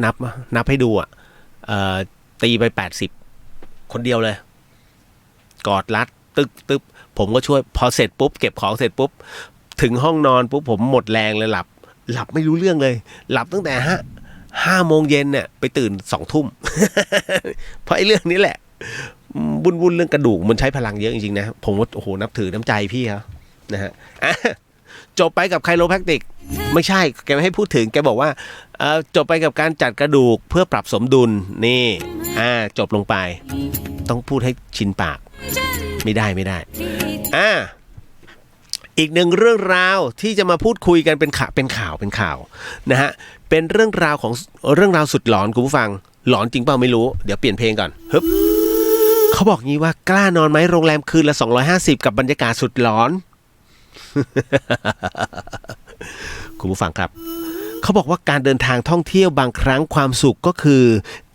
นับให้ดูตีไป80คนเดียวเลยกอดรัดตึ๊บผมก็ช่วยพอเสร็จปุ๊บเก็บของเสร็จปุ๊บถึงห้องนอนปุ๊บผมหมดแรงเลยหลับไม่รู้เรื่องเลยหลับตั้งแต่5 โมงเย็นเนี่ยไปตื่น2 ทุ่ม เพราะไอ้เรื่องนี้แหละวุ่นเรื่องกระดูกมันใช้พลังเยอะจริงๆนะผมว่าโอ้โหนับถือน้ำใจพี่ครับนะฮะจบไปกับไคโรแพคติกไม่ใช่แกไม่ให้พูดถึงแกบอกว่าจบไปกับการจัดกระดูกเพื่อปรับสมดุลนี่จบลงไปต้องพูดให้ชินปากไม่ได้อีกหนึ่งเรื่องราวที่จะมาพูดคุยกันเป็นข่าวนะฮะเป็นเรื่องราวสุดหลอนคุณผู้ฟังหลอนจริงเปล่าไม่รู้เดี๋ยวเปลี่ยนเพลงก่อนฮึบเขาบอกงี้ว่ากล้านอนไหมโรงแรมคืนละ250กับบรรยากาศสุดหลอน คุณผู้ฟังครับเขาบอกว่าการเดินทางท่องเที่ยวบางครั้งความสุขก็คือ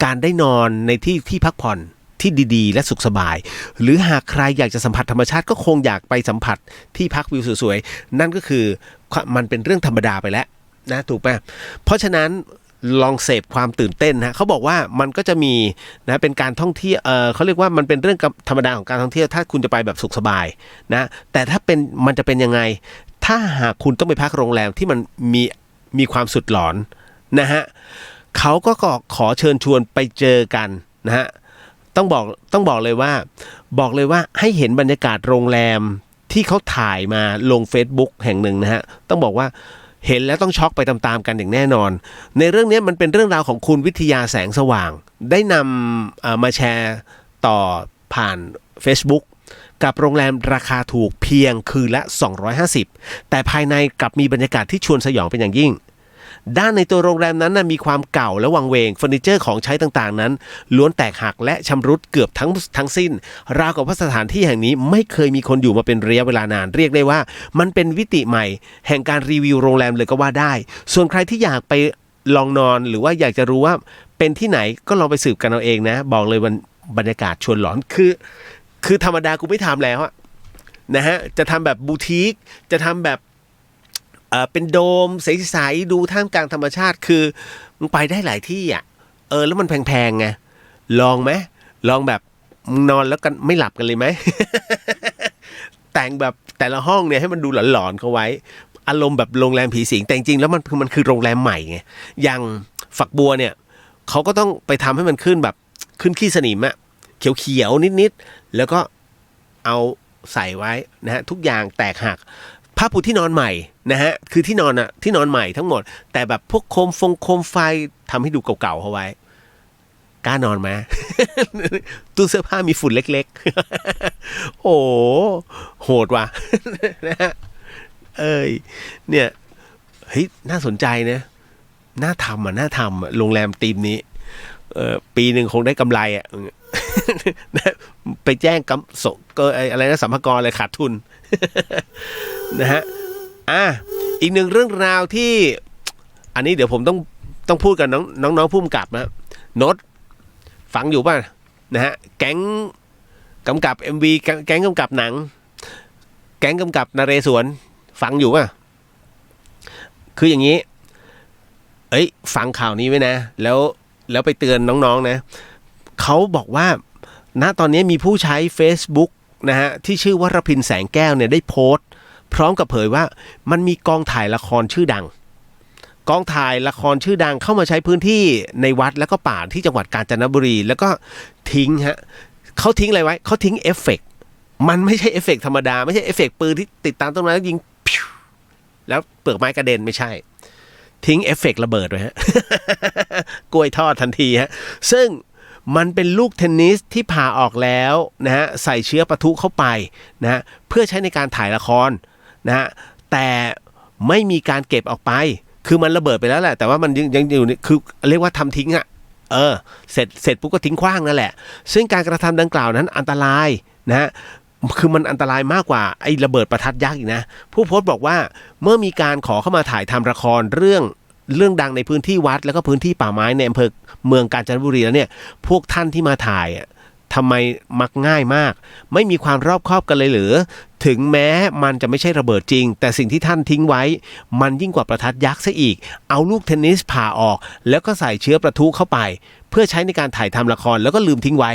การได้นอนในที่พักผ่อนที่ดีๆและสุขสบายหรือหากใครอยากจะสัมผัสธรรมชาติก็คงอยากไปสัมผัสที่พักวิวสวยๆนั่นก็คือมันเป็นเรื่องธรรมดาไปแล้วนะถูกไหมเพราะฉะนั้นลองเสพความตื่นเต้นนะเขาบอกว่ามันก็จะมีนะเป็นการท่องเที่ยวเขาเรียกว่ามันเป็นเรื่องธรรมดาของการท่องเที่ยวถ้าคุณจะไปแบบสุขสบายนะแต่ถ้ามันจะเป็นยังไงถ้าหากคุณต้องไปพักโรงแรมที่มันมีความสุดหลอนนะฮะเขาก็ขอเชิญชวนไปเจอกันนะฮะต้องบอกเลยว่าให้เห็นบรรยากาศโรงแรมที่เขาถ่ายมาลง Facebook แห่งหนึ่งนะฮะต้องบอกว่าเห็นแล้วต้องช็อกไปตามๆกันอย่างแน่นอนในเรื่องนี้มันเป็นเรื่องราวของคุณวิทยาแสงสว่างได้นำมาแชร์ต่อผ่าน Facebook กับโรงแรมราคาถูกเพียงคืนละ250แต่ภายในกลับมีบรรยากาศที่ชวนสยองเป็นอย่างยิ่งด้านในตัวโรงแรมนั้นมีความเก่าและวังเวงเฟอร์นิเจอร์ของใช้ต่างๆนั้นล้วนแตกหักและชำรุดเกือบทั้งสิ้นราวกับว่าสถานที่แห่งนี้ไม่เคยมีคนอยู่มาเป็นระยะเวลานานเรียกได้ว่ามันเป็นวิติใหม่แห่งการรีวิวโรงแรมเลยก็ว่าได้ส่วนใครที่อยากไปลองนอนหรือว่าอยากจะรู้ว่าเป็นที่ไหนก็ลองไปสืบกันเอาเองนะบอกเลยวันบรรยากาศชวนหลอนคือธรรมดากูไม่ทำแล้วนะฮะจะทำแบบบูติกจะทำแบบเป็นโดมใสๆดูท่ามกลางธรรมชาติคือมึงไปได้หลายที่แล้วมันแพงๆไงลองไหมลองแบบนอนแล้วกันไม่หลับกันเลยไหม แต่งแบบแต่ละห้องเนี่ยให้มันดูหลอนๆเขาไว้อารมณ์แบบโรงแรมผีสิงแต่จริงๆแล้วมันคือโรงแรมใหม่ไงอย่างฝักบัวเนี่ยเขาก็ต้องไปทำให้มันขึ้นแบบขึ้นขี้สนิมเขียวๆนิดๆแล้วก็เอาใส่ไว้นะฮะทุกอย่างแตกหักผ้าปูที่นอนใหม่นะฮะคือที่นอนใหม่ทั้งหมดแต่แบบพวกโคมไฟทำให้ดูเก่าๆเขาไว้กล้านอนไหม ตู้เสื้อผ้ามีฝุ่นเล็กๆ โอ้โหดว่ะ นะฮะเนี่ยเฮ้ยน่าสนใจนะน่าทำโรงแรมธีมนี้ปีหนึ่งคงได้กำไรไปแจ้งอะไรนะสัมภากรอะไรขาดทุน นะฮะอีกหนึ่งเรื่องราวที่อันนี้เดี๋ยวผมต้องพูดกับน้องผู้กำกับนะโน้ตฟังอยู่ป่ะนะฮะแก๊งกำกับ MV แก๊งกำกับหนังแก๊งกำกับนเรศวรฟังอยู่ป่ะคืออย่างนี้ฟังข่าวนี้ไว้นะแล้วไปเตือนน้องๆนะเขาบอกว่าณตอนนี้มีผู้ใช้ Facebook นะฮะที่ชื่อว่าระพินแสงแก้วเนี่ยได้โพสต์พร้อมกับเผยว่ามันมีกองถ่ายละครชื่อดังเข้ามาใช้พื้นที่ในวัดแล้วก็ป่าที่จังหวัดกาญจนบุรีแล้วก็ทิ้งเขาทิ้งอะไรไว้เขาทิ้งเอฟเฟกต์มันไม่ใช่เอฟเฟกต์ธรรมดาไม่ใช่เอฟเฟกต์ปืนที่ติดตามต้นไม้แล้วยิงแล้วเปลือกไม้กระเด็นไม่ใช่ทิ้งเอฟเฟกต์ระเบิดไว้กล้วยทอดทันทีซึ่งมันเป็นลูกเทนนิสที่ผ่าออกแล้วนะฮะใส่เชื้อปะทุเข้าไปนะฮะเพื่อใช้ในการถ่ายละครนะฮะแต่ไม่มีการเก็บออกไปคือมันระเบิดไปแล้วแหละแต่ว่ามันยังอยู่คือเรียกว่าทำทิ้งเสร็จปุ๊บก็ทิ้งขว้างนั่นแหละซึ่งการกระทำดังกล่าวนั้นอันตรายนะฮะคือมันอันตรายมากกว่าไอ้ระเบิดประทัดยักษ์อีกนะผู้โพสต์บอกว่าเมื่อมีการขอเข้ามาถ่ายทำละครเรื่องดังในพื้นที่วัดแล้วก็พื้นที่ป่าไม้ในอำเภอเมืองกาญจนบุรีแล้วเนี่ยพวกท่านที่มาถ่าย ทำไมมักง่ายมากไม่มีความรอบคอบกันเลยหรือถึงแม้มันจะไม่ใช่ระเบิดจริงแต่สิ่งที่ท่านทิ้งไว้มันยิ่งกว่าประทัดยักษ์ซะอีกเอาลูกเทนนิสผ่าออกแล้วก็ใส่เชื้อประทุเข้าไปเพื่อใช้ในการถ่ายทำละครแล้วก็ลืมทิ้งไว้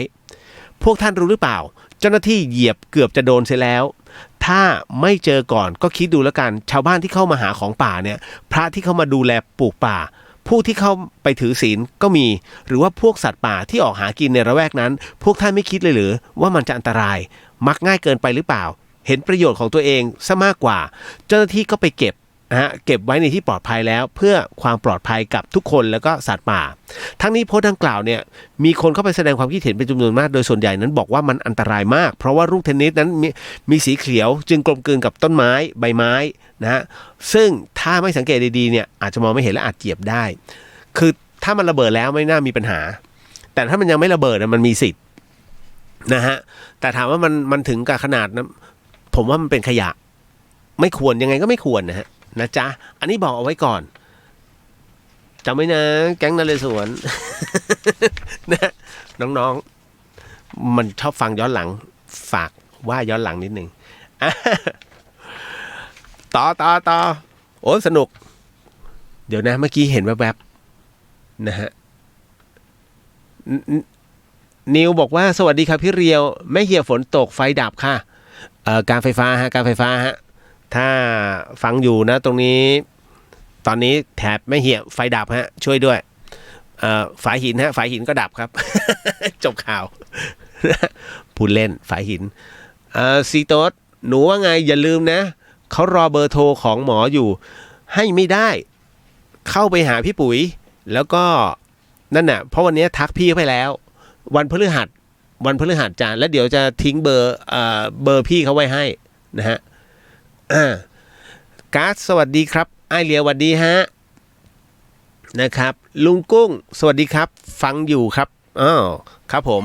พวกท่านรู้หรือเปล่าเจ้าหน้าที่เหยียบเกือบจะโดนเสียแล้วถ้าไม่เจอก่อนก็คิดดูแล้วกันชาวบ้านที่เข้ามาหาของป่าเนี่ยพระที่เข้ามาดูแลปลูกป่าผู้ที่เข้าไปถือศีลก็มีหรือว่าพวกสัตว์ป่าที่ออกหากินในระแวกนั้นพวกท่านไม่คิดเลยหรือว่ามันจะอันตรายมักง่ายเกินไปหรือเปล่าเห็นประโยชน์ของตัวเองซะมากกว่าเจ้าหน้าที่ก็ไปเก็บเก็บไว้ในที่ปลอดภัยแล้วเพื่อความปลอดภัยกับทุกคนแล้วก็สัตว์ป่าทั้งนี้โพสต์ดังกล่าวเนี่ยมีคนเข้าไปแสดงความคิดเห็นเป็นจำนวนมากโดยส่วนใหญ่นั้นบอกว่ามันอันตรายมากเพราะว่าลูกเทนนิสนั้นมีสีเขียวจึงกลมกลืนกับต้นไม้ใบไม้นะซึ่งถ้าไม่สังเกตดีๆเนี่ยอาจจะมองไม่เห็นและอาจเหยียบได้คือถ้ามันระเบิดแล้วไม่น่ามีปัญหาแต่ถ้ามันยังไม่ระเบิดมันมีสิทธิ์นะฮะแต่ถามว่ามันถึงกับขนาดนะผมว่ามันเป็นขยะไม่ควรยังไงก็ไม่ควรนะจ๊ะอันนี้บอกเอาไว้ก่อนจำไว้นะแก๊งนเรศวร นะน้องๆมันชอบฟังย้อนหลังฝากว่าย้อนหลังนิดนึง ต่อโอ้สนุกเดี๋ยวนะเมื่อกี้เห็นแวบๆนะฮะนิวบอกว่าสวัสดีครับพี่เรียวแม่เหี่ยฝนตกไฟดับค่ะการไฟฟ้าฮะถ้าฟังอยู่นะตรงนี้ตอนนี้แถบแม่เหี่ยไฟดับฮะช่วยด้วยฝายหินฝายหินก็ดับครับ จบข่าว พูดเล่นฝายหินซีโต๊ดหนูว่าไงอย่าลืมนะเขารอเบอร์โทรของหมออยู่ให้ไม่ได้เข้าไปหาพี่ปุ๋ยแล้วก็นั่นน่ะเพราะวันนี้ทักพี่ไปแล้ววันพฤหัสจ้าแล้วเดี๋ยวจะทิ้งเบอร์พี่เขาไว้ให้นะฮะการ์ดสวัสดีครับไอเลียวสวัสดีฮะนะครับลุงกุ้งสวัสดีครับฟังอยู่ครับครับผม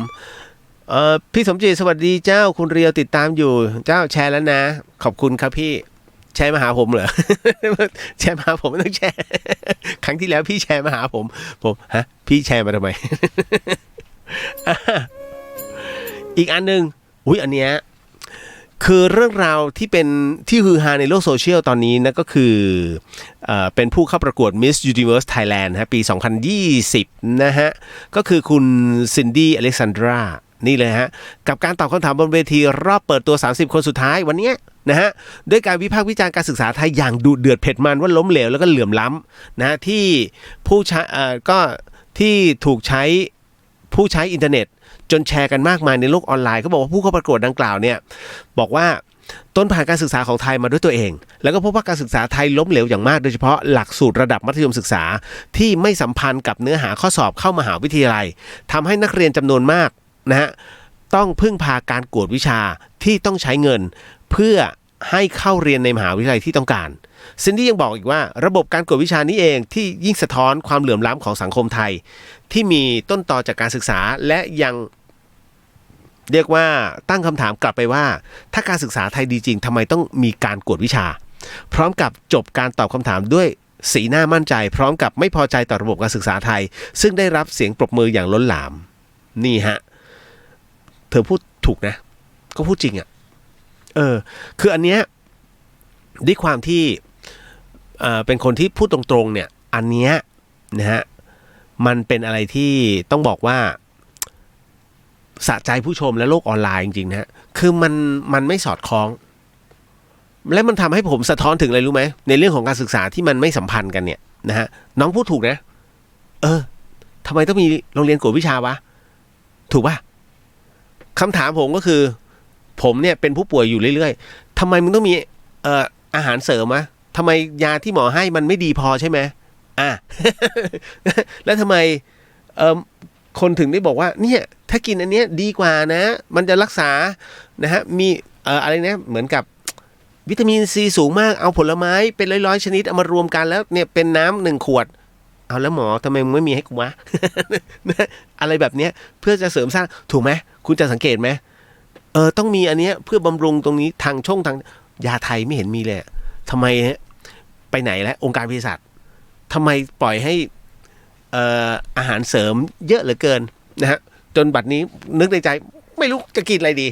พี่สมจิตสวัสดีเจ้าคุณเรียวติดตามอยู่เจ้าแชร์แล้วนะขอบคุณครับพี่แชร์มาหาผมเหรอ แชร์มาหาผมไม่ต้องแชร์ ครั้งที่แล้วพี่แชร์มาหาผมพี่แชร์มาทำไม อีกอันนึงอันเนี้ยคือเรื่องราวที่เป็นที่ฮือฮาในโลกโซเชียลตอนนี้นะก็คือเป็นผู้เข้าประกวด Miss Universe Thailand ปี 2020 นะฮะก็คือคุณซินดี้อเล็กซานดรานี่เลยฮะกับการตอบคำถามบนเวทีรอบเปิดตัว 30 คนสุดท้ายวันนี้นะฮะด้วยการวิพากษ์วิจารณ์การศึกษาไทยอย่างดุเดือดเผ็ดมันว่าล้มเหลวแล้วก็เหลื่อมล้ำนะฮะที่ผู้ใช้ก็ที่ถูกใช้ผู้ใช้อินเทอร์เน็ตจนแชร์กันมากมายในโลกออนไลน์เขาบอกว่าผู้เข้าประกวดดังกล่าวเนี่ยบอกว่าตนผ่านการศึกษาของไทยมาด้วยตัวเองแล้วก็พบว่าการศึกษาไทยล้มเหลวอย่างมากโดยเฉพาะหลักสูตรระดับมัธยมศึกษาที่ไม่สัมพันธ์กับเนื้อหาข้อสอบเข้ามหาวิทยาลัยทำให้นักเรียนจำนวนมากนะฮะต้องพึ่งพาการกวดวิชาที่ต้องใช้เงินเพื่อให้เข้าเรียนในมหาวิทยาลัยที่ต้องการซินดี้ยังบอกอีกว่าระบบการกวดวิชานี้เองที่ยิ่งสะท้อนความเหลื่อมล้ำของสังคมไทยที่มีต้นตอจากการศึกษาและยังเรียกว่าตั้งคำถามกลับไปว่าถ้าการศึกษาไทยดีจริงทำไมต้องมีการกวดวิชาพร้อมกับจบการตอบคำถามด้วยสีหน้ามั่นใจพร้อมกับไม่พอใจต่อระบบการศึกษาไทยซึ่งได้รับเสียงปรบมืออย่างล้นหลามนี่ฮะเธอพูดถูกนะก็พูดจริงอ่ะคืออันเนี้ยด้วยความที่เป็นคนที่พูดตรงๆเนี่ยอันเนี้ยนะฮะมันเป็นอะไรที่ต้องบอกว่าสะใจผู้ชมและโลกออนไลน์จริงๆนะฮะคือมันไม่สอดคล้องและมันทำให้ผมสะท้อนถึงอะไรรู้ไหมในเรื่องของการศึกษาที่มันไม่สัมพันธ์กันเนี่ยนะฮะน้องพูดถูกนะทำไมต้องมีโรงเรียนกวดวิชาวะถูกป่ะคำถามผมก็คือผมเนี่ยเป็นผู้ป่วยอยู่เรื่อยๆทำไมมึงต้องมีอาหารเสริมวะทำไมยาที่หมอให้มันไม่ดีพอใช่ไหมแล้วทำไมคนถึงได้บอกว่าเนี่ยถ้ากินอันเนี้ยดีกว่านะมันจะรักษานะฮะมีอะไรนะเหมือนกับวิตามินซีสูงมากเอาผลไม้เป็นร้อยๆชนิดเอามารวมกันแล้วเนี่ยเป็นน้ำ1 ขวดเอาแล้วหมอทำไมมึงไม่มีให้กูวะ อะไรแบบเนี้ยเพื่อจะเสริมสร้างถูกไหมคุณจะสังเกตไหมต้องมีอันเนี้ยเพื่อบำรุงตรงนี้ทางยาไทยไม่เห็นมีเลยทำไมไปไหนแล้วองค์การเภสัชทำไมปล่อยให้อาหารเสริมเยอะเหลือเกินนะฮะจนบัดนี้นึกในใจ ไม่รู้จะกินอะไรดี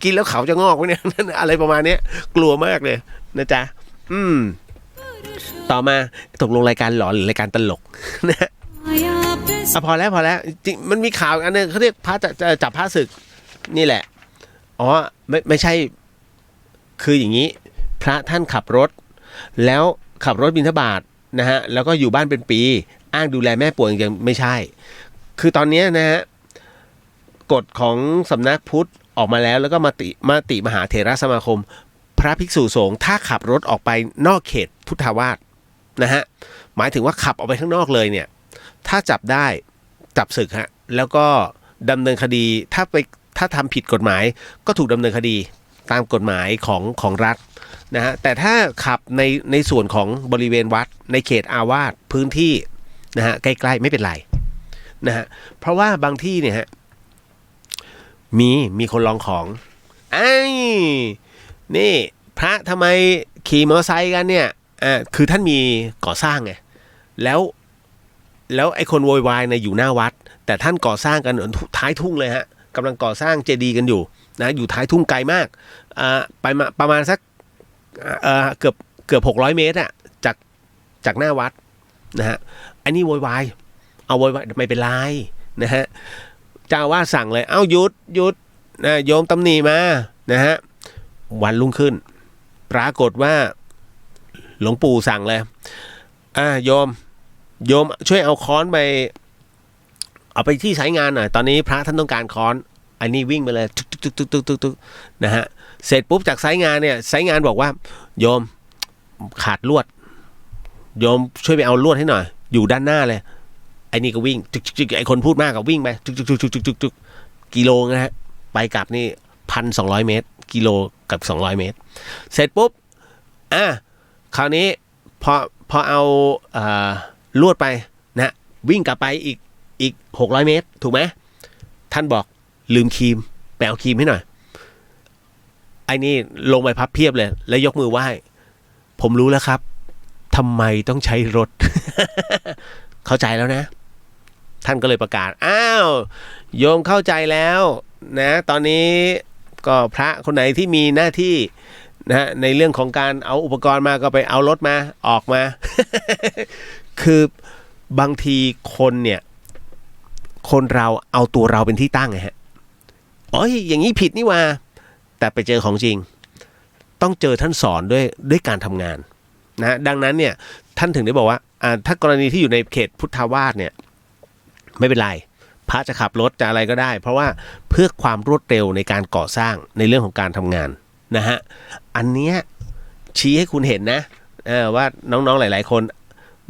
กินแล้วเขาจะงอกไหมเนี่ย อะไรประมาณนี้กลัวมากเลยนะจ๊ะต่อมาตกลงรายการหลอนหรือรายการตลกนะพอแล้วจริงมันมีข่าวอันนึงเขาเรียกพระจะจับพระศึกนี่แหละอ๋อไม่ใช่คืออย่างนี้พระท่านขับรถแล้วขับรถบิณฑบาตนะฮะแล้วก็อยู่บ้านเป็นปีอ้างดูแลแม่ป่วยยังไม่ใช่คือตอนนี้นะฮะกฎของสำนักพุทธออกมาแล้วก็มาติมหาเถรสมาคมพระภิกษุสงฆ์ถ้าขับรถออกไปนอกเขตพุทธาวาสนะฮะหมายถึงว่าขับออกไปข้างนอกเลยเนี่ยถ้าจับได้จับศึกฮะแล้วก็ดำเนินคดีถ้าทำผิดกฎหมายก็ถูกดำเนินคดีตามกฎหมายของรัฐนะฮะแต่ถ้าขับในส่วนของบริเวณวัดในเขตอาวาสพื้นที่นะฮะใกล้ๆไม่เป็นไรนะฮะเพราะว่าบางที่เนี่ยฮะมีคนลองของนี่พระทำไมขี่มอเตอร์ไซค์กันเนี่ยคือท่านมีก่อสร้างไงแล้วไอ้คนโวยวายเนี่ยอยู่หน้าวัดแต่ท่านก่อสร้างกันท้ายทุ่งเลยฮะกำลังก่อสร้างเจดีย์กันอยู่นะอยู่ท้ายทุ่งไกลมากไปมาประมาณสักเกือบ600 เมตรอะจากหน้าวัดนะฮะอันนี้โวยวายเอาโวยวายไม่เป็นไรนะฮะเจ้าว่าสั่งเลยหยุดนะโยมตำหนิมานะฮะวันรุ่งขึ้นปรากฏว่าหลวงปู่สั่งเลยโยมช่วยเอาค้อนไปเอาไปที่สายงานหน่อยตอนนี้พระท่านต้องการค้อนอันนี้วิ่งไปเลยตึกนะฮะเสร็จปุ๊บจากสายงานเนี่ยสายงานบอกว่าโยมขาดลวดโยมช่วยไปเอาลวดให้หน่อยอยู่ด้านหน้าเลยไอ้นี่ก็วิ่งไอ้คนพูดมากก็วิ่งไปกิโลนะฮะไปกลับนี่1,200 เมตรกิโลกับ200 เมตรเสร็จปุ๊บคราวนี้พอเอาลวดไปนะวิ่งกลับไปอีก600 เมตรถูกไหมท่านบอกลืมครีมไปเอาครีมให้หน่อยไอ้นี่ลงไปพับเพียบเลยแล้วยกมือไหว้ผมรู้แล้วครับทำไมต้องใช้รถ เข้าใจแล้วนะท่านก็เลยประกาศโยมเข้าใจแล้วนะตอนนี้ก็พระคนไหนที่มีหน้าที่นะในเรื่องของการเอาอุปกรณ์มาก็ไปเอารถมาออกมา คือบางทีคนเราเอาตัวเราเป็นที่ตั้งไงฮะอย่างนี้ผิดนี่ว่าแต่ไปเจอของจริงต้องเจอท่านสอนด้วยการทำงานนะดังนั้นเนี่ยท่านถึงได้บอกว่าถ้ากรณีที่อยู่ในเขตพุทธาวาสเนี่ยไม่เป็นไรพระจะขับรถจะอะไรก็ได้เพราะว่าเพื่อความรวดเร็วในการก่อสร้างในเรื่องของการทำงานนะฮะอันเนี้ยชี้ให้คุณเห็นนะว่าน้องๆหลายๆคน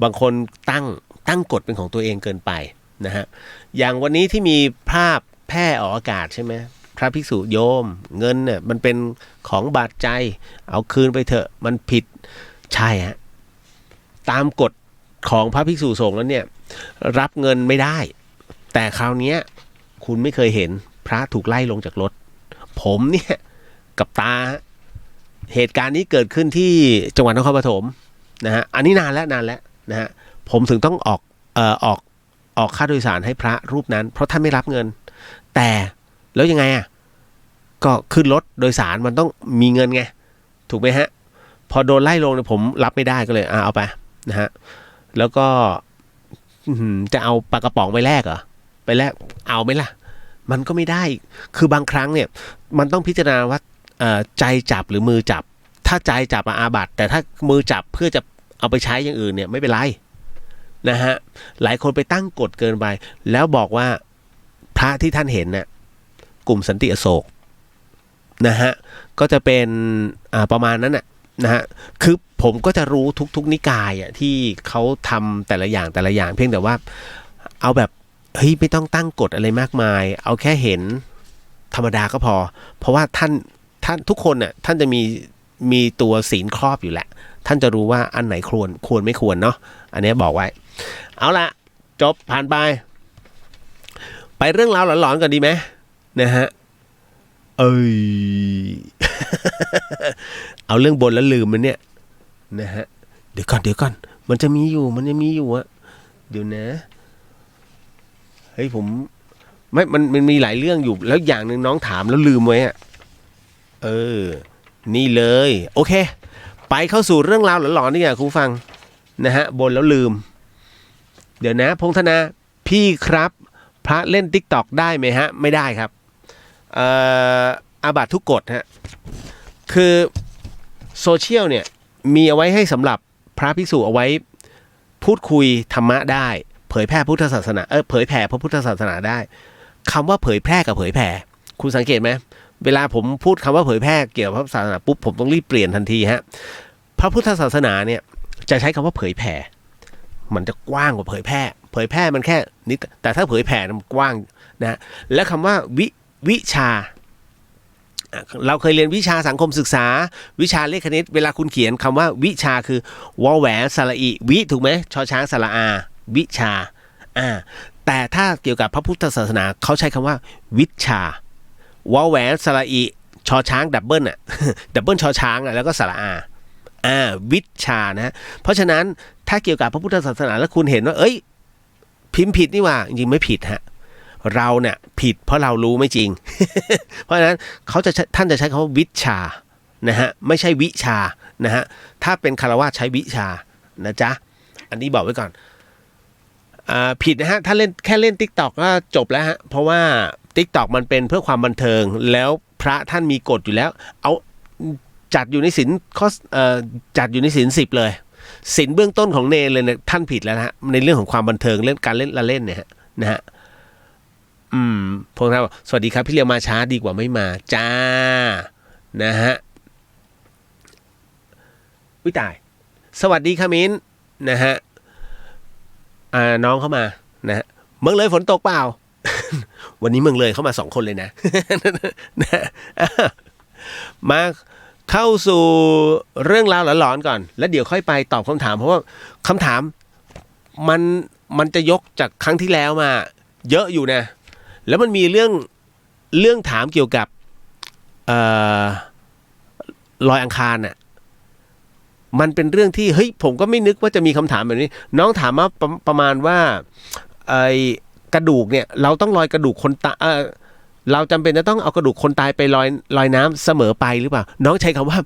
บางคนตั้งกฎเป็นของตัวเองเกินไปนะฮะอย่างวันนี้ที่มีภาพแพร่ออกอากาศใช่ไหมพระภิกษุโยมเงินเนี่ยมันเป็นของบาดใจเอาคืนไปเถอะมันผิดใช่ฮะตามกฎของพระภิกษุสงฆ์แล้วเนี่ยรับเงินไม่ได้แต่คราวนี้คุณไม่เคยเห็นพระถูกไล่ลงจากรถผมเนี่ยกับตาเหตุการณ์นี้เกิดขึ้นที่จังหวัดนครปฐมนะฮะอันนี้นานแล้วนะฮะผมถึงต้องออกค่าโดยสารให้พระรูปนั้นเพราะท่านไม่รับเงินแต่แล้วยังไงก็ขึ้นรถโดยสารมันต้องมีเงินไงถูกไหมฮะพอโดนไล่ลงเนี่ยผมรับไม่ได้ก็เลยเอาไปนะฮะแล้วก็จะเอาปลากระป๋องไปแลกเหรอไปแลกเอาไหมล่ะมันก็ไม่ได้คือบางครั้งเนี่ยมันต้องพิจารณาว่าใจจับหรือมือจับถ้าใจจับอาบัติแต่ถ้ามือจับเพื่อจะเอาไปใช้อย่างอื่นเนี่ยไม่เป็นไรนะฮะหลายคนไปตั้งกฎเกินไปแล้วบอกว่าพระที่ท่านเห็นเนี่ยกลุ่มสันติอโศกนะฮะก็จะเป็นประมาณนั้นนะฮะคือผมก็จะรู้ทุกนิกายที่เขาทำแต่ละอย่างเพียงแต่ว่าเอาแบบเฮ้ยไม่ต้องตั้งกฎอะไรมากมายเอาแค่เห็นธรรมดาก็พอเพราะว่าท่านทุกคนเนี่ยท่านจะมีตัวศีลครอบอยู่แหละท่านจะรู้ว่าอันไหนควรไม่ควรเนาะอันนี้บอกไว้เอาละจบผ่านไปเรื่องราวหลอนๆก่อนดีไหมนะฮะเอาเรื่องบนแล้วลืมมันเนี่ยนะฮะเดี๋ยวก่อนมันจะมีอยู่อะเดี๋ยวนะเฮ้ยผม ไม่มันมีหลายเรื่องอยู่แล้วอย่างหนึ่งน้องถามแล้วลืมไว้อะนี่เลยโอเคไปเข้าสู่เรื่องราวหลอนๆนี่ไงคุณฟังนะฮะบนแล้วลืมเดี๋ยวนะพงธนาพี่ครับพระเล่น TikTok ได้ไหมฮะไม่ได้ครับอาบัติทุกกฎฮะคือโซเชียลเนี่ยมีเอาไว้ให้สำหรับพระภิกษุเอาไว้พูดคุยธรรมะได้เผยแพร่พุทธศาสนาเผยแผ่พระพุทธศาสนาได้คำว่าเผยแพร่กับเผยแผ่คุณสังเกตไหมเวลาผมพูดคำว่าเผยแพร่เกี่ยวกับพระศาสนาปุ๊บผมต้องรีบเปลี่ยนทันทีฮะพระพุทธศาสนาเนี่ยจะใช้คำว่าเผยแผ่มันจะกว้างกว่าเผยแพร่มันแค่นิดแต่ถ้าเผยแผ่มันกว้างนะและคำว่าวิชาเราเคยเรียนวิชาสังคมศึกษาวิชาเลขคณิตเวลาคุณเขียนคำว่าวิชาคือวอแหวนสระอิวิถูกไหมชอช้างสระอาวิชาแต่ถ้าเกี่ยวกับพระพุทธศาสนาเขาใช้คำว่าวิชาวอแหวนสระอิชอช้างดับเบิลดับเบิลชอช้างแล้วก็สระอาวิชานะเพราะฉะนั้นถ้าเกี่ยวกับพระพุทธศาสนาแล้วคุณเห็นว่าพิมพ์ผิดนี่ว่าจริงไม่ผิดฮะเราเนี่ยผิดเพราะเรารู้ไม่จริง เพราะฉะนั้นท่านจะใช้คำว่าวิชานะฮะไม่ใช่วิชานะฮะถ้าเป็นคฤหัสถ์ใช้วิชานะจ๊ะอันนี้บอกไว้ก่อนผิดนะฮะถ้าแค่เล่น TikTok ก็จบแล้วฮะเพราะว่า TikTok มันเป็นเพื่อความบันเทิงแล้วพระท่านมีกฎอยู่แล้วเอาจัดอยู่ในศีลจัดอยู่ในศีล10เลยศีลเบื้องต้นของเนรเลยเนี่ยท่านผิดแล้วนะฮะในเรื่องของความบันเทิงเรื่องการเล่นละเล่นเนี่ยนะฮะพวกเราสวัสดีครับพี่เรียวมาช้าดีกว่าไม่มาจ้านะฮะวิตายสวัสดีค่ะมิ้นนะฮะน้องเข้ามานะฮะเมืองเลยฝนตกเปล่า วันนี้เมืองเลยเข้ามา2 คนเลยนะ มาเข้าสู่เรื่องราวหลอนๆก่อนแล้วเดี๋ยวค่อยไปตอบคำถามเพราะว่าคำถามมันจะยกจากครั้งที่แล้วมาเยอะอยู่นะแล้วมันมีเรื่องถามเกี่ยวกับลอยอังคารน่ะมันเป็นเรื่องที่เฮ้ยผมก็ไม่นึกว่าจะมีคำถามแบบนี้น้องถามมาประมาณว่าไอ้กระดูกเนี่ยเราต้องลอยกระดูกคนตายเราจำเป็นจะต้องเอากระดูกคนตายไปลอยน้ำเสมอไปหรือเปล่าน้องใช้คำว่า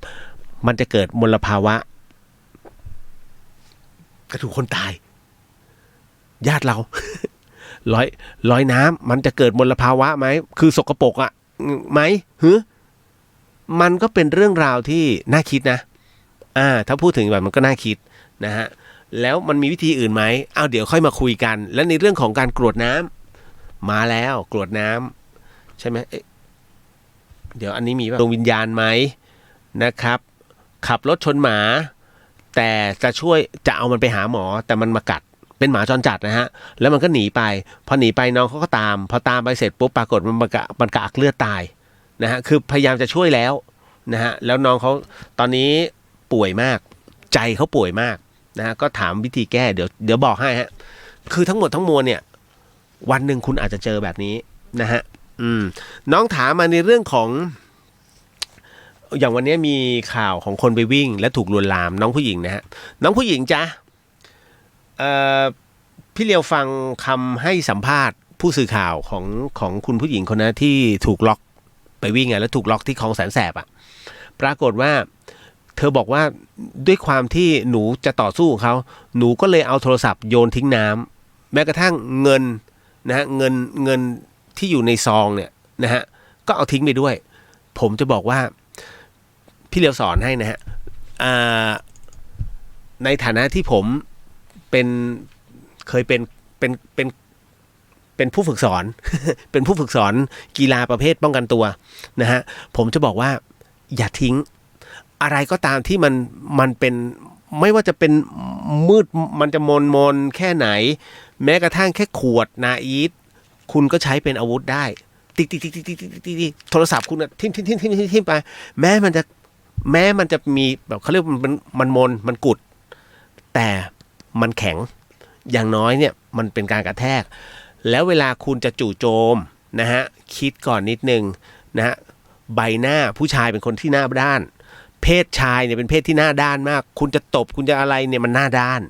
มันจะเกิดมลภาวะกระดูกคนตายญาติเรา ลอยน้ำมันจะเกิดมลภาวะไหมคือสกปรกอ่ะไหมมันก็เป็นเรื่องราวที่น่าคิดนะถ้าพูดถึงแบบมันก็น่าคิดนะฮะแล้วมันมีวิธีอื่นไหมเดี๋ยวค่อยมาคุยกันและในเรื่องของการกรวดน้ำมาแล้วกรวดน้ำใช่ไหมเดี๋ยวอันนี้มีดวงวิญญาณไหมนะครับขับรถชนหมาแต่จะเอามันไปหาหมอแต่มันมากัดเป็นหมาจรจัดนะฮะแล้วมันก็หนีไปพอหนีไปน้องเขาก็ตามพอตามไปเสร็จปุ๊บปรากฏมันกระอักเลือดตายนะฮะคือพยายามจะช่วยแล้วนะฮะแล้วน้องเขาตอนนี้ป่วยมากใจเขาป่วยมากนะฮะก็ถามวิธีแก้เดี๋ยวบอกให้ฮะคือทั้งหมดทั้งมวลเนี่ยวันหนึ่งคุณอาจจะเจอแบบนี้นะฮะน้องถามมาในเรื่องของอย่างวันนี้มีข่าวของคนไปวิ่งและถูกลวนลามน้องผู้หญิงนะฮะน้องผู้หญิงจ๊ะพี่เลียวฟังคำให้สัมภาษณ์ผู้สื่อข่าวของคุณผู้หญิงคนนั้นที่ถูกล็อกไปวิ่งแล้วถูกล็อกที่คลองแสนแสบปรากฏว่าเธอบอกว่าด้วยความที่หนูจะต่อสู้ของเขาหนูก็เลยเอาโทรศัพท์โยนทิ้งน้ำแม้กระทั่งเงินนะฮะเงินที่อยู่ในซองเนี่ยนะฮะก็เอาทิ้งไปด้วยผมจะบอกว่าพี่เลียวสอนให้นะฮะในฐานะที่ผมเคยเป็นผู้ฝึกสอน เป็นผู้ฝึกสอนกีฬาประเภทป้องกันตัวนะฮะผมจะบอกว่าอย่าทิ้งอะไรก็ตามที่มันเป็นไม่ว่าจะเป็นมืดมันจะมนแค่ไหนแม้กระทั่งแค่ขวดนาอีทคุณก็ใช้เป็นอาวุธได้ติ๊กโทรศัพท์คุณทิ่มไปแม้มันจะมีแบบเขาเรียกมันกุดแต่มันแข็งอย่างน้อยเนี่ยมันเป็นการกระแทกแล้วเวลาคุณจะจู่โจมนะฮะคิดก่อนนิดนึงนะฮะใบหน้าผู้ชายเป็นคนที่หน้าด้านเพศชายเนี่ยเป็นเพศที่หน้าด้านมากคุณจะตบคุณจะอะไรเนี่ยมันหน้าด้าน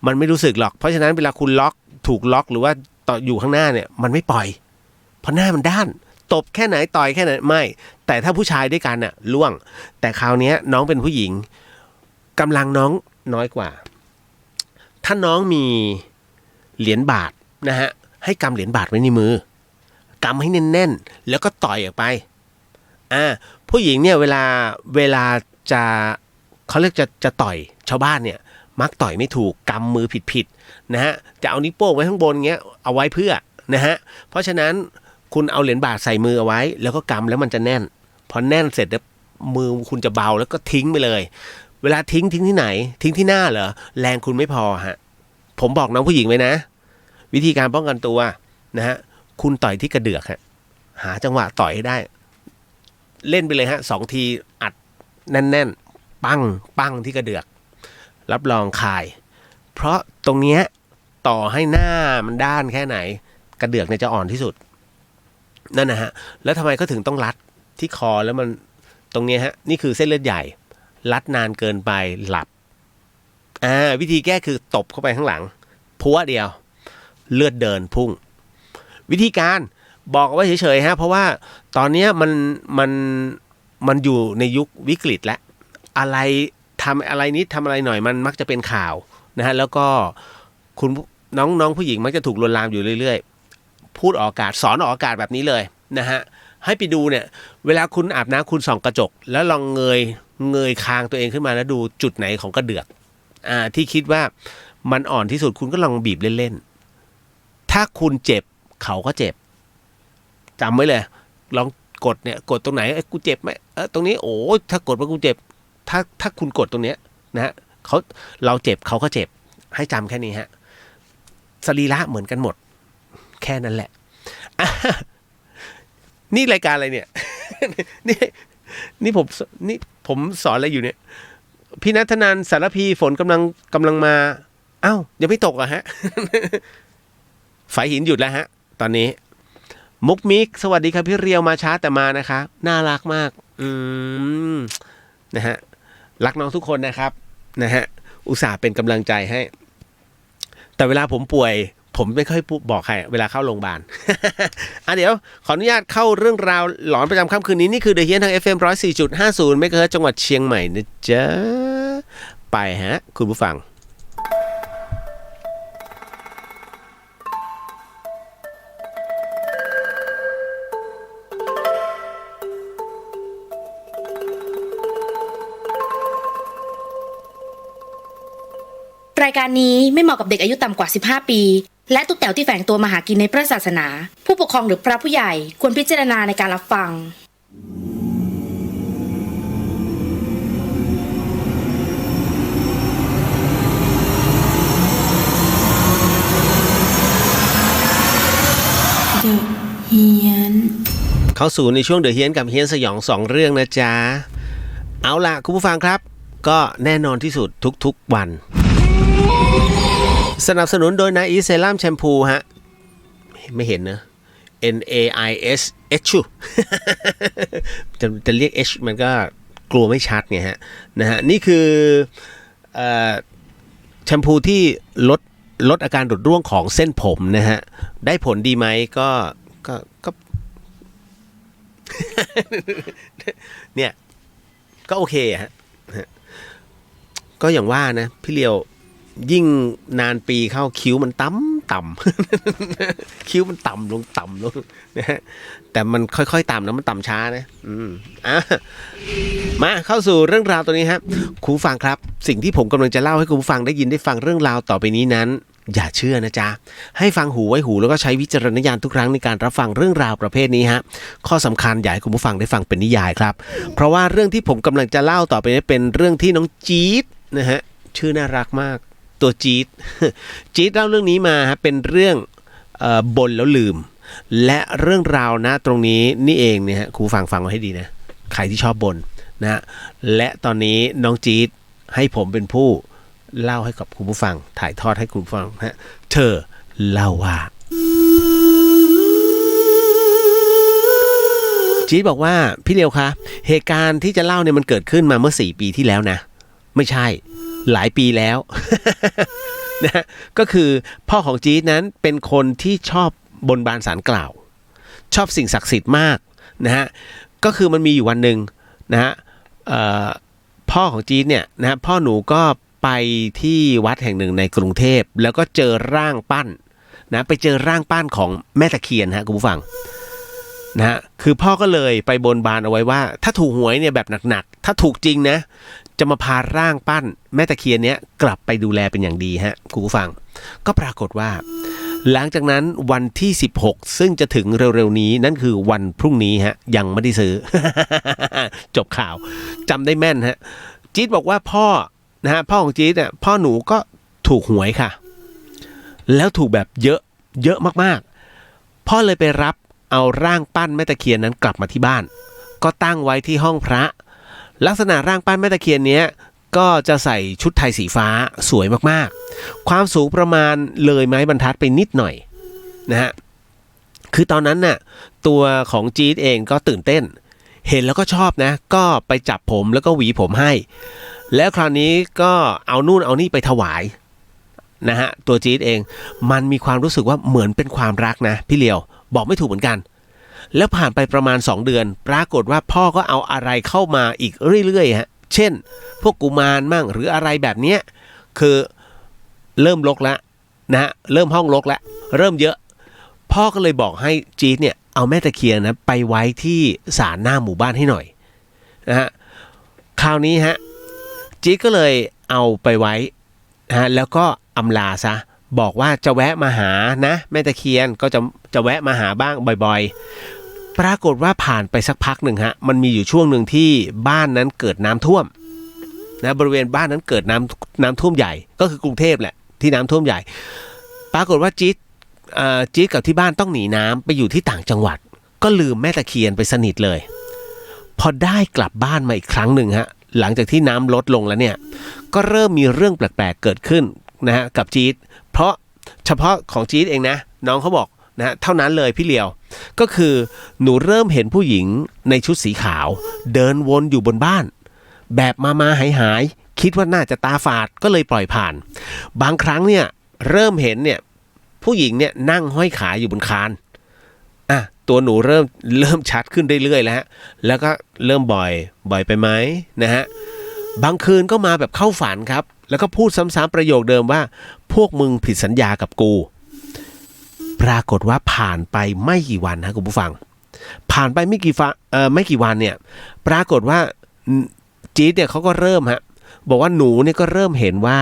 มันไม่รู้สึกหรอกเพราะฉะนั้นเวลาคุณถูกล็อกหรือว่าต่ออยู่ข้างหน้าเนี่ยมันไม่ปล่อย เพราะหน้ามันด้านตบแค่ไหนต่อยแค่ไหนไม่แต่ถ้าผู้ชายด้วยกันน่ะล่วงแต่คราวนี้น้องเป็นผู้หญิงกำลังน้องน้อยกว่าถ้าน้องมีเหรียญบาทนะฮะให้กำเหรียญบาทไว้ในมือกำให้แน่นๆแล้วก็ต่อยออกไปผู้หญิงเนี่ยเวลาจะเขาเรียกจะต่อยชาวบ้านเนี่ยมักต่อยไม่ถูกกำมือผิดนะฮะจะเอานิ้วโป้งไว้ข้างบนเงี้ยเอาไว้เพื่อนะฮะเพราะฉะนั้นคุณเอาเหรียญบาทใส่มือเอาไว้แล้วก็กำแล้วมันจะแน่นพอแน่นเสร็จแล้วมือคุณจะเบาแล้วก็ทิ้งไปเลยเวลาทิ้งที่ไหนทิ้งที่หน้าเหรอแรงคุณไม่พอฮะผมบอกน้องผู้หญิงไว้นะวิธีการป้องกันตัวนะฮะคุณต่อยที่กระเดือกฮะหาจังหวะต่อยให้ได้เล่นไปเลยฮะ2 ทีอัดแน่นๆปั้งที่กระเดือกรับรองคายเพราะตรงเนี้ยต่อให้หน้ามันด้านแค่ไหนกระเดือกเนี่ยจะอ่อนที่สุดนั่นนะฮะแล้วทำไมเขาถึงต้องรัดที่คอแล้วมันตรงเนี้ยฮะนี่คือเส้นเลือดใหญ่รัดนานเกินไปหลับวิธีแก้คือตบเข้าไปข้างหลังพัวเดียวเลือดเดินพุ่งวิธีการบอกไว้เฉยๆฮะเพราะว่าตอนนี้มันอยู่ในยุควิกฤตแล้วอะไรทำอะไรนิดทำอะไรหน่อยมันมักจะเป็นข่าวนะฮะแล้วก็คุณน้องผู้หญิงมักจะถูกลวนลามอยู่เรื่อยๆพูดออกอากาศสอนออกอากาศแบบนี้เลยนะฮะให้ไปดูเนี่ยเวลาคุณอาบน้ำคุณส่องกระจกแล้วลองเงยคางตัวเองขึ้นมาแล้วดูจุดไหนของกระเดือกที่คิดว่ามันอ่อนที่สุดคุณก็ลองบีบเล่นๆถ้าคุณเจ็บเขาก็เจ็บจำไว้เลยลองกดเนี่ยกดตรงไหนกูเจ็บไหมตรงนี้โอ้ถ้ากดว่ากูเจ็บถ้าคุณกดตรงเนี้ยนะฮะเราเจ็บเขาก็เจ็บให้จำแค่นี้ฮะสรีระเหมือนกันหมดแค่นั้นแหละนี่รายการอะไรเนี่ย นี่ผมสอนอะไรอยู่เนี่ยพี่ณัฐนันท์สารพีฝนกำลังมาอ้าวยังไม่ตกเหรอฮะ ฝายหินหยุดแล้วฮะตอนนี้มุกมิกสวัสดีครับพี่เรียวมาช้าแต่มานะคะน่ารักมากนะฮะรักน้องทุกคนนะครับนะฮะอุตส่าห์เป็นกำลังใจให้แต่เวลาผมป่วยผมไม่ค่อยบอกใครเวลาเข้าโรงพยาบาล เดี๋ยวขออนุญาตเข้าเรื่องราวหลอนประจำค่ำคืนนี้นี่คือเดอะเฮียนทาง FM 104.50 เมกะเฮิรตซ์จังหวัดเชียงใหม่นะจ๊ะไปฮะคุณผู้ฟังรายการนี้ไม่เหมาะกับเด็กอายุต่ำกว่า15ปีและตุ๊กแต๋วที่แฝงตัวมาหากินในพระศาสนาผู้ปกครองหรือพระผู้ใหญ่ควรพิจารณาในการรับฟังเฮียนเข้าสู่ในช่วงเดอะเฮียนกับเฮียนสยอง2เรื่องนะจ๊ะเอาล่ะคุณผู้ฟังครับก็แน่นอนที่สุดทุกๆวันสนับสนุนโดยนาอีเซรั่มแชมพูฮะไม่เห็นนะ NAIS H จะเรียก H มันก็กลัวไม่ชัดไงฮะนะฮะนี่คือแชมพูที่ลดอาการหลุดร่วงของเส้นผมนะฮะได้ผลดีไหมก็ เนี่ยก็โอเคฮะก็อย่างว่านะพี่เลียวยิ่งนานปีเข้าคิ้วมันต่ำ คิ้วมันต่ำลงนะฮะแต่มันค่อยๆต่ำนะมันต่ำช้านะมาเข้าสู่เรื่องราวตัวนี้ครับคุณผู้ฟังครับสิ่งที่ผมกำลังจะเล่าให้คุณผู้ฟังได้ยินได้ฟังเรื่องราวต่อไปนี้นั้นอย่าเชื่อนะจ๊ะให้ฟังหูไว้หูแล้วก็ใช้วิจารณญาณทุกครั้งในการรับฟังเรื่องราวประเภทนี้ฮะข้อสำคัญอยากให้คุณผู้ฟังได้ฟังเป็นนิยายครับเพราะว่าเรื่องที่ผมกำลังจะเล่าต่อไปนี้เป็นเรื่องที่น้องจี๊ดนะฮะชื่อน่ารักมากตัวจี๊ดเล่าเรื่องนี้มาฮะเป็นเรื่องบ่นแล้วลืมและเรื่องราวนะตรงนี้นี่เองเนี่ยฮะคุณผู้ฟังไว้ให้ดีนะใครที่ชอบบ่นนะฮะและตอนนี้น้องจี๊ดให้ผมเป็นผู้เล่าให้กับคุณผู้ฟังถ่ายทอดให้คุณผู้ฟังฮะเธอเล่าว่าจี๊ดบอกว่าพี่เลียวคะเหตุการณ์ที่จะเล่าเนี่ยมันเกิดขึ้นมาเมื่อ4 ปีที่แล้วนะไม่ใช่หลายปีแล้ว นะก็คือพ่อของจี๊ดนั้นเป็นคนที่ชอบบนบานศาลกล่าว ชอบสิ่งศักดิ์สิทธิ์มากนะฮะก็คือมันมีอยู่วันหนึ่งนะฮะพ่อของจี๊ดเนี่ยนะฮะพ่อหนูก็ไปที่วัดแห่งหนึ่งในกรุงเทพแล้วก็เจอร่างปั้นนะไปเจอร่างปั้นของแม่ตะเคียนฮะคุณผู้ฟังนะฮะคือพ่อก็เลยไปบนบานเอาไว้ว่าถ้าถูกหวยเนี่ยแบบหนักๆถ้าถูกจริงนะจะมาพาร่างปั้นแม่ตะเคียนเนี้ยกลับไปดูแลเป็นอย่างดีฮะคุณผู้ฟังก็ปรากฏว่าหลังจากนั้นวันที่16ซึ่งจะถึงเร็วๆนี้นั่นคือวันพรุ่งนี้ฮะยังไม่ได้ซื้อ จบข่าวจำได้แม่นฮะจี๊ดบอกว่าพ่อนะฮะพ่อของจี๊ดเนี่ยพ่อหนูก็ถูกหวยค่ะแล้วถูกแบบเยอะมากๆพ่อเลยไปรับเอาร่างปั้นแม่ตะเคียนนั้นกลับมาที่บ้านก็ตั้งไว้ที่ห้องพระลักษณะร่างปั้นแม่ตะเคียนเนี้ยก็จะใส่ชุดไทยสีฟ้าสวยมากๆความสูงประมาณเลยไม้บรรทัดไปนิดหน่อยนะฮะคือตอนนั้นน่ะตัวของจี๊ดเองก็ตื่นเต้นเห็นแล้วก็ชอบนะก็ไปจับผมแล้วก็หวีผมให้แล้วคราวนี้ก็เอานู่นเอานี่ไปถวายนะฮะตัวจี๊ดเองมันมีความรู้สึกว่าเหมือนเป็นความรักนะพี่เลียวบอกไม่ถูกเหมือนกันแล้วผ่านไปประมาณ2เดือนปรากฏว่าพ่อก็เอาอะไรเข้ามาอีกเรื่อยๆฮะเช่นพวกกุมารมั่งหรืออะไรแบบเนี้ยคือเริ่มรกแล้วนะฮะเริ่มห้องรกแล้วเริ่มเยอะพ่อก็เลยบอกให้จี๊ดเนี่ยเอาแม่ตะเคียนนะไปไว้ที่ศาลหน้าหมู่บ้านให้หน่อยนะฮะคราวนี้ฮะจี๊ดก็เลยเอาไปไว้นะฮะแล้วก็อำลาซะบอกว่าจะแวะมาหานะแม่ตะเคียนก็จะแวะมาหาบ้างบ่อยๆปรากฏว่าผ่านไปสักพักหนึ่งฮะมันมีอยู่ช่วงหนึ่งที่บ้านนั้นเกิดน้ำท่วมนะบริเวณบ้านนั้นเกิดน้ำท่วมใหญ่ก็คือกรุงเทพแหละที่น้ำท่วมใหญ่ปรากฏว่าจี๊ดกับที่บ้านต้องหนีน้ำไปอยู่ที่ต่างจังหวัดก็ลืมแม่ตะเคียนไปสนิทเลยพอได้กลับบ้านมาอีกครั้งหนึ่งฮะหลังจากที่น้ำลดลงแล้วเนี่ยก็เริ่มมีเรื่องแปลกๆเกิดขึ้นนะฮะกับจี๊ดเพราะเฉพาะของจี๊ดเองนะน้องเขาบอกนะฮะเท่านั้นเลยพี่เลียวก็คือหนูเริ่มเห็นผู้หญิงในชุดสีขาวเดินวนอยู่บนบ้านแบบมาหายคิดว่าน่าจะตาฝาดก็เลยปล่อยผ่านบางครั้งเนี่ยเริ่มเห็นเนี่ยผู้หญิงเนี่ยนั่งห้อยขาอยู่บนคานตัวหนูเริ่มชัดขึ้นเรื่อยๆแล้วก็เริ่มบ่อยไปไหมนะฮะบางคืนก็มาแบบเข้าฝันครับแล้วก็พูดซ้ำๆประโยคเดิมว่าพวกมึงผิดสัญญากับกูปรากฏว่าผ่านไปไม่กี่วันนะคุณผู้ฟังผ่านไปไม่กี่วันเนี่ยปรากฏว่าจี๊ดเนี่ยเขาก็เริ่มบอกว่าหนูเนี่ยก็เริ่มเห็นว่า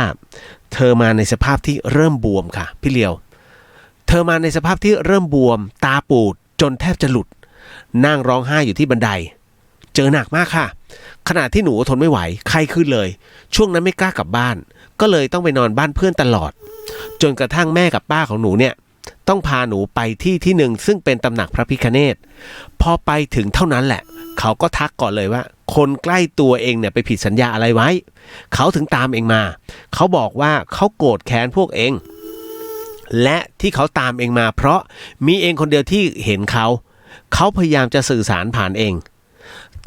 เธอมาในสภาพที่เริ่มบวมค่ะพี่เลียวเธอมาในสภาพที่เริ่มบวมตาปูดจนแทบจะหลุดนั่งร้องไห้อยู่ที่บันไดเจอหนักมากค่ะขณะที่หนูทนไม่ไหวไข้ขึ้นเลยช่วงนั้นไม่กล้ากลับบ้านก็เลยต้องไปนอนบ้านเพื่อนตลอดจนกระทั่งแม่กับป้าของหนูเนี่ยต้องพาหนูไปที่หนึ่งซึ่งเป็นตำหนักพระพิฆเนศพอไปถึงเท่านั้นแหละเขาก็ทักก่อนเลยว่าคนใกล้ตัวเองเนี่ยไปผิดสัญญาอะไรไว้เขาถึงตามเองมาเขาบอกว่าเขาโกรธแค้นพวกเองและที่เขาตามเองมาเพราะมีเองคนเดียวที่เห็นเขาพยายามจะสื่อสารผ่านเอง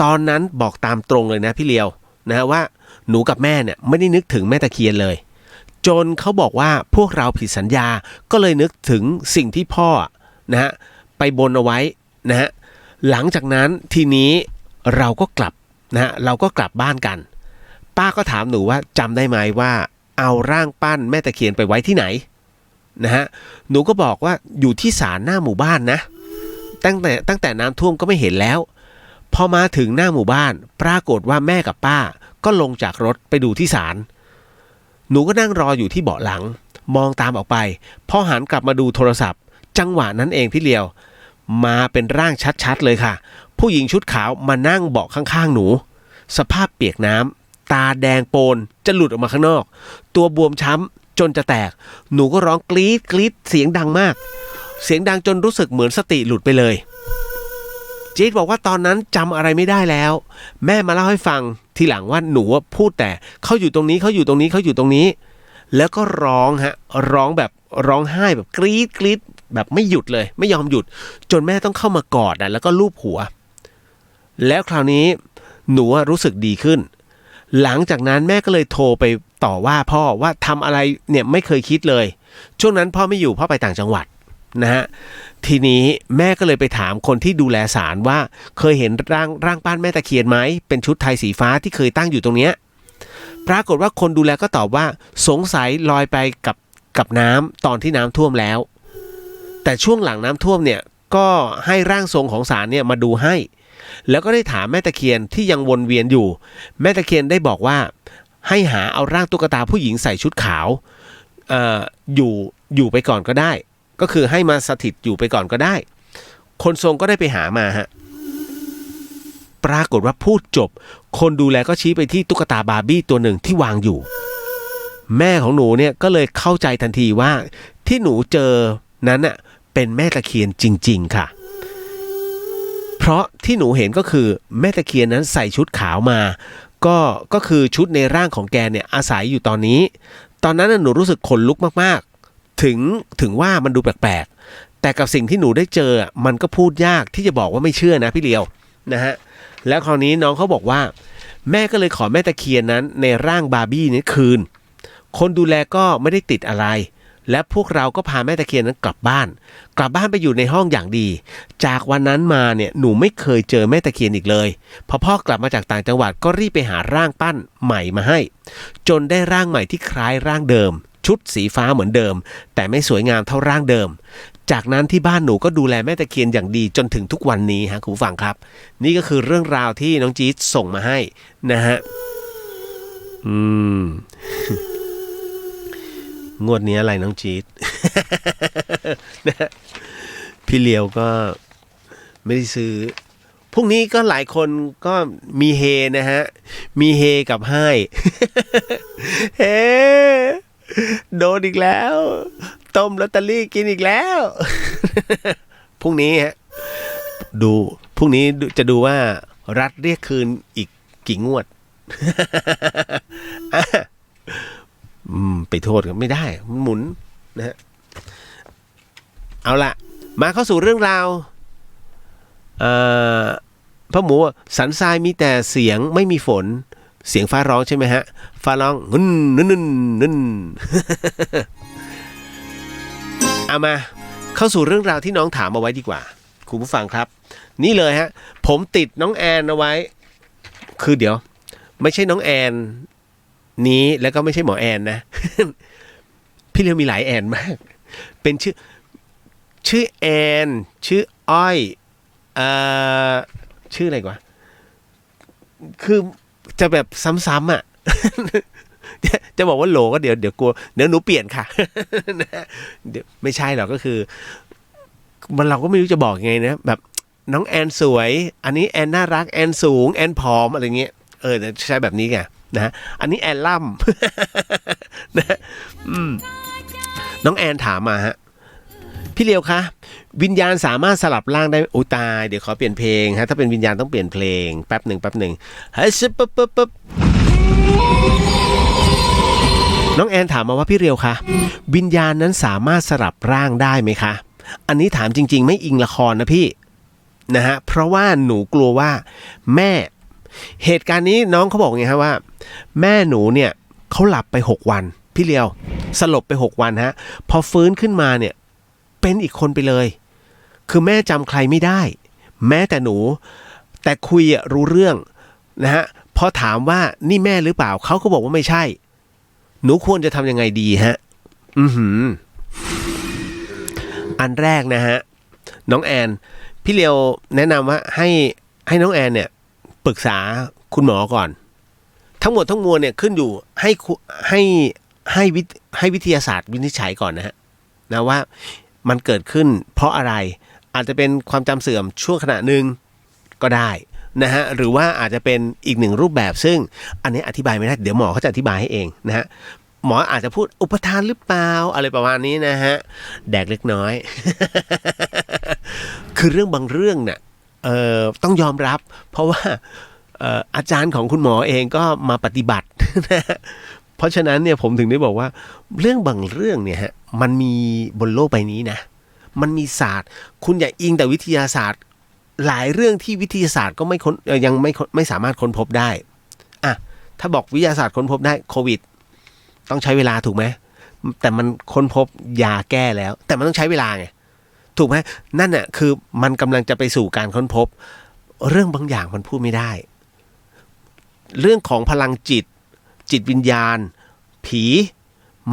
ตอนนั้นบอกตามตรงเลยนะพี่เลียวนะว่าหนูกับแม่เนี่ยไม่ได้นึกถึงแม่ตะเคียนเลยจนเขาบอกว่าพวกเราผิดสัญญาก็เลยนึกถึงสิ่งที่พ่อนะฮะไปบนเอาไว้นะฮะหลังจากนั้นทีนี้เราก็กลับบ้านกันป้าก็ถามหนูว่าจำได้ไหมว่าเอาร่างปั้นแม่ตะเคียนไปไว้ที่ไหนนะฮะหนูก็บอกว่าอยู่ที่ศาลหน้าหมู่บ้านนะตั้งแต่น้ำท่วมก็ไม่เห็นแล้วพอมาถึงหน้าหมู่บ้านปรากฏว่าแม่กับป้าก็ลงจากรถไปดูที่ศาลหนูก็นั่งรออยู่ที่เบาะหลังมองตามออกไปพอหันกลับมาดูโทรศัพท์จังหวะนั้นเองพี่เลียวมาเป็นร่างชัดๆเลยค่ะผู้หญิงชุดขาวมานั่งเบาะข้างๆหนูสภาพเปียกน้ำตาแดงโปนจะหลุดออกมาข้างนอกตัวบวมช้ำจนจะแตกหนูก็ร้องกรี๊ดเสียงดังมากเสียงดังจนรู้สึกเหมือนสติหลุดไปเลยจี๊ดบอกว่าตอนนั้นจำอะไรไม่ได้แล้วแม่มาเล่าให้ฟังทีหลังว่าหนูพูดแต่เขาอยู่ตรงนี้เขาอยู่ตรงนี้เขาอยู่ตรงนี้แล้วก็ร้องแบบร้องไห้แบบกรี๊ดแบบไม่หยุดเลยไม่ยอมหยุดจนแม่ต้องเข้ามากอดแล้วก็ลูบหัวแล้วคราวนี้หนูรู้สึกดีขึ้นหลังจากนั้นแม่ก็เลยโทรไปต่อว่าพ่อว่าทำอะไรเนี่ยไม่เคยคิดเลยช่วงนั้นพ่อไม่อยู่พ่อไปต่างจังหวัด นะฮะทีนี้แม่ก็เลยไปถามคนที่ดูแลศาลว่าเคยเห็นร่างปั้นแม่ตะเคียนไหมเป็นชุดไทยสีฟ้าที่เคยตั้งอยู่ตรงเนี้ยปรากฏว่าคนดูแลก็ตอบว่าสงสัยลอยไปกับน้ำตอนที่น้ำท่วมแล้วแต่ช่วงหลังน้ำท่วมเนี่ยก็ให้ร่างทรงของศาลเนี่ยมาดูให้แล้วก็ได้ถามแม่ตะเคียนที่ยังวนเวียนอยู่แม่ตะเคียนได้บอกว่าให้หาเอาร่างตุ๊กตาผู้หญิงใส่ชุดขาวอยู่ไปก่อนก็ได้ก็คือให้มาสถิตอยู่ไปก่อนก็ได้คนทรงก็ได้ไปหามาฮะปรากฏว่าพูดจบคนดูแลก็ชี้ไปที่ตุ๊กตาบาร์บี้ตัวหนึ่งที่วางอยู่แม่ของหนูเนี่ยก็เลยเข้าใจทันทีว่าที่หนูเจอนั้นน่ะเป็นแม่ตะเคียนจริงๆค่ะเพราะที่หนูเห็นก็คือแม่ตะเคียนนั้นใส่ชุดขาวมาก็คือชุดในร่างของแกเนี่ยอาศัยอยู่ตอนนี้ตอนนั้นหนูรู้สึกขนลุกมากๆถึงว่ามันดูแปลกๆแต่กับสิ่งที่หนูได้เจอมันก็พูดยากที่จะบอกว่าไม่เชื่อนะพี่เลียวนะฮะแล้วคราวนี้น้องเขาบอกว่าแม่ก็เลยขอแม่ตะเคียนนั้นในร่างบาร์บี้นี้คืนคนดูแลก็ไม่ได้ติดอะไรและพวกเราก็พาแม่ตะเคียนนั้นกลับบ้านไปอยู่ในห้องอย่างดีจากวันนั้นมาเนี่ยหนูไม่เคยเจอแม่ตะเคียนอีกเลยพอพ่อกลับมาจากต่างจังหวัดก็รีบไปหาร่างปั้นใหม่มาให้จนได้ร่างใหม่ที่คล้ายร่างเดิมชุดสีฟ้าเหมือนเดิมแต่ไม่สวยงามเท่าร่างเดิมจากนั้นที่บ้านหนูก็ดูแลแม่ตะเคียนอย่างดีจนถึงทุกวันนี้ฮะคุณผู้ฟังครับนี่ก็คือเรื่องราวที่น้องจี๊ดส่งมาให้นะฮะงวดนี้อะไรน้องจี๊ด นะพี่เลียวก็ไม่ได้ซื้อพรุ่งนี้ก็หลายคนก็มีเฮนะฮะมีเฮกับให้ เฮ้โดนอีกแล้วต้มลอตเตอรี่กินอีกแล้ว พรุ่งนี้ฮะดูพรุ่งนี้จะดูว่ารัฐเรียกคืนอีกกี่งวด ไปโทษกันไม่ได้มันหมุนนะฮะเอาละมาเข้าสู่เรื่องราวพ่อหมูสันทรายมีแต่เสียงไม่มีฝนเสียงฟ้าร้องใช่ไหมฮะฟ้าร้องนึ่นเอามาเข้าสู่เรื่องราวที่น้องถามเอาไว้ดีกว่าคุณผู้ฟังครับนี่เลยฮะผมติดน้องแอนเอาไว้คือเดี๋ยวไม่ใช่น้องแอนนี้แล้วก็ไม่ใช่หมอแอนนะ พี่เลียวมีหลายแอนมากเป็นชื่อแอนชื่ออ้อยชื่ออะไรกว่าคือจะแบบซ้ำๆอ่ะ จะบอกว่าโหลก็เดี๋ยวกลัวเดี๋ยวหนูเปลี่ยนค่ะ เดี๋ยวไม่ใช่หรอกก็คือมันเราก็ไม่รู้จะบอกยังไงนะแบบน้องแอนสวยอันนี้แอนน่ารักแอนสูงแอนผอมอะไรเงี้ยใช้แบบนี้ไงนะอันนี้แอนล่ำ นะน้องแอนถามมาฮะพี่เลียวคะวิญญาณสามารถสลับร่างได้โอ้ตายเดี๋ยวขอเปลี่ยนเพลงฮะถ้าเป็นวิญญาณต้องเปลี่ยนเพลงแป๊บหนึ่งเฮ้ยปึ๊บน้องแอนถามมาว่าพี่เลียวคะวิญญาณนั้นสามารถสลับร่างได้ไหมคะอันนี้ถามจริงๆไม่อิงละครนะพี่นะฮะเพราะว่าหนูกลัวว่าแม่เหตุการณ์นี้น้องเขาบอกไงครับว่าแม่หนูเนี่ยเขาหลับไป6วันพี่เลียวสลบไป6วันฮะพอฟื้นขึ้นมาเนี่ยเป็นอีกคนไปเลยคือแม่จำใครไม่ได้แม้แต่หนูแต่คุยรู้เรื่องนะฮะพอถามว่านี่แม่หรือเปล่าเขาก็บอกว่าไม่ใช่หนูควรจะทำยังไงดีฮะอันแรกนะฮะน้องแอนพี่เลียวแนะนำว่าให้น้องแอนเนี่ยปรึกษาคุณหมอก่อนทั้งหมดทั้งมวลเนี่ยขึ้นอยู่ให้วิทยาศาสตร์วินิจฉัยก่อนนะว่ามันเกิดขึ้นเพราะอะไรอาจจะเป็นความจำเสื่อมช่วงขณะหนึ่งก็ได้นะฮะหรือว่าอาจจะเป็นอีกหนึ่งรูปแบบซึ่งอันนี้อธิบายไม่ได้เดี๋ยวหมอเขาจะอธิบายให้เองนะฮะหมออาจจะพูดอุปทานหรือเปล่าอะไรประมาณนี้นะฮะแดกเล็กน้อย คือเรื่องบางเรื่องเนี่ยต้องยอมรับเพราะว่าอาจารย์ของคุณหมอเองก็มาปฏิบัติ นะเพราะฉะนั้นเนี่ยผมถึงได้บอกว่าเรื่องบางเรื่องเนี่ยฮะมันมีบนโลกใบนี้นะมันมีศาสตร์คุณอย่าอิงแต่วิทยาศาสตร์หลายเรื่องที่วิทยาศาสตร์ก็ยังไม่สามารถค้นพบได้อ่ะถ้าบอกวิทยาศาสตร์ค้นพบได้โควิดต้องใช้เวลาถูกไหมแต่มันค้นพบยาแก้แล้วแต่มันต้องใช้เวลาไง ถูกไหมนั่นน่ะคือมันกำลังจะไปสู่การค้นพบเรื่องบางอย่างมันพูดไม่ได้เรื่องของพลังจิตวิญญาณผี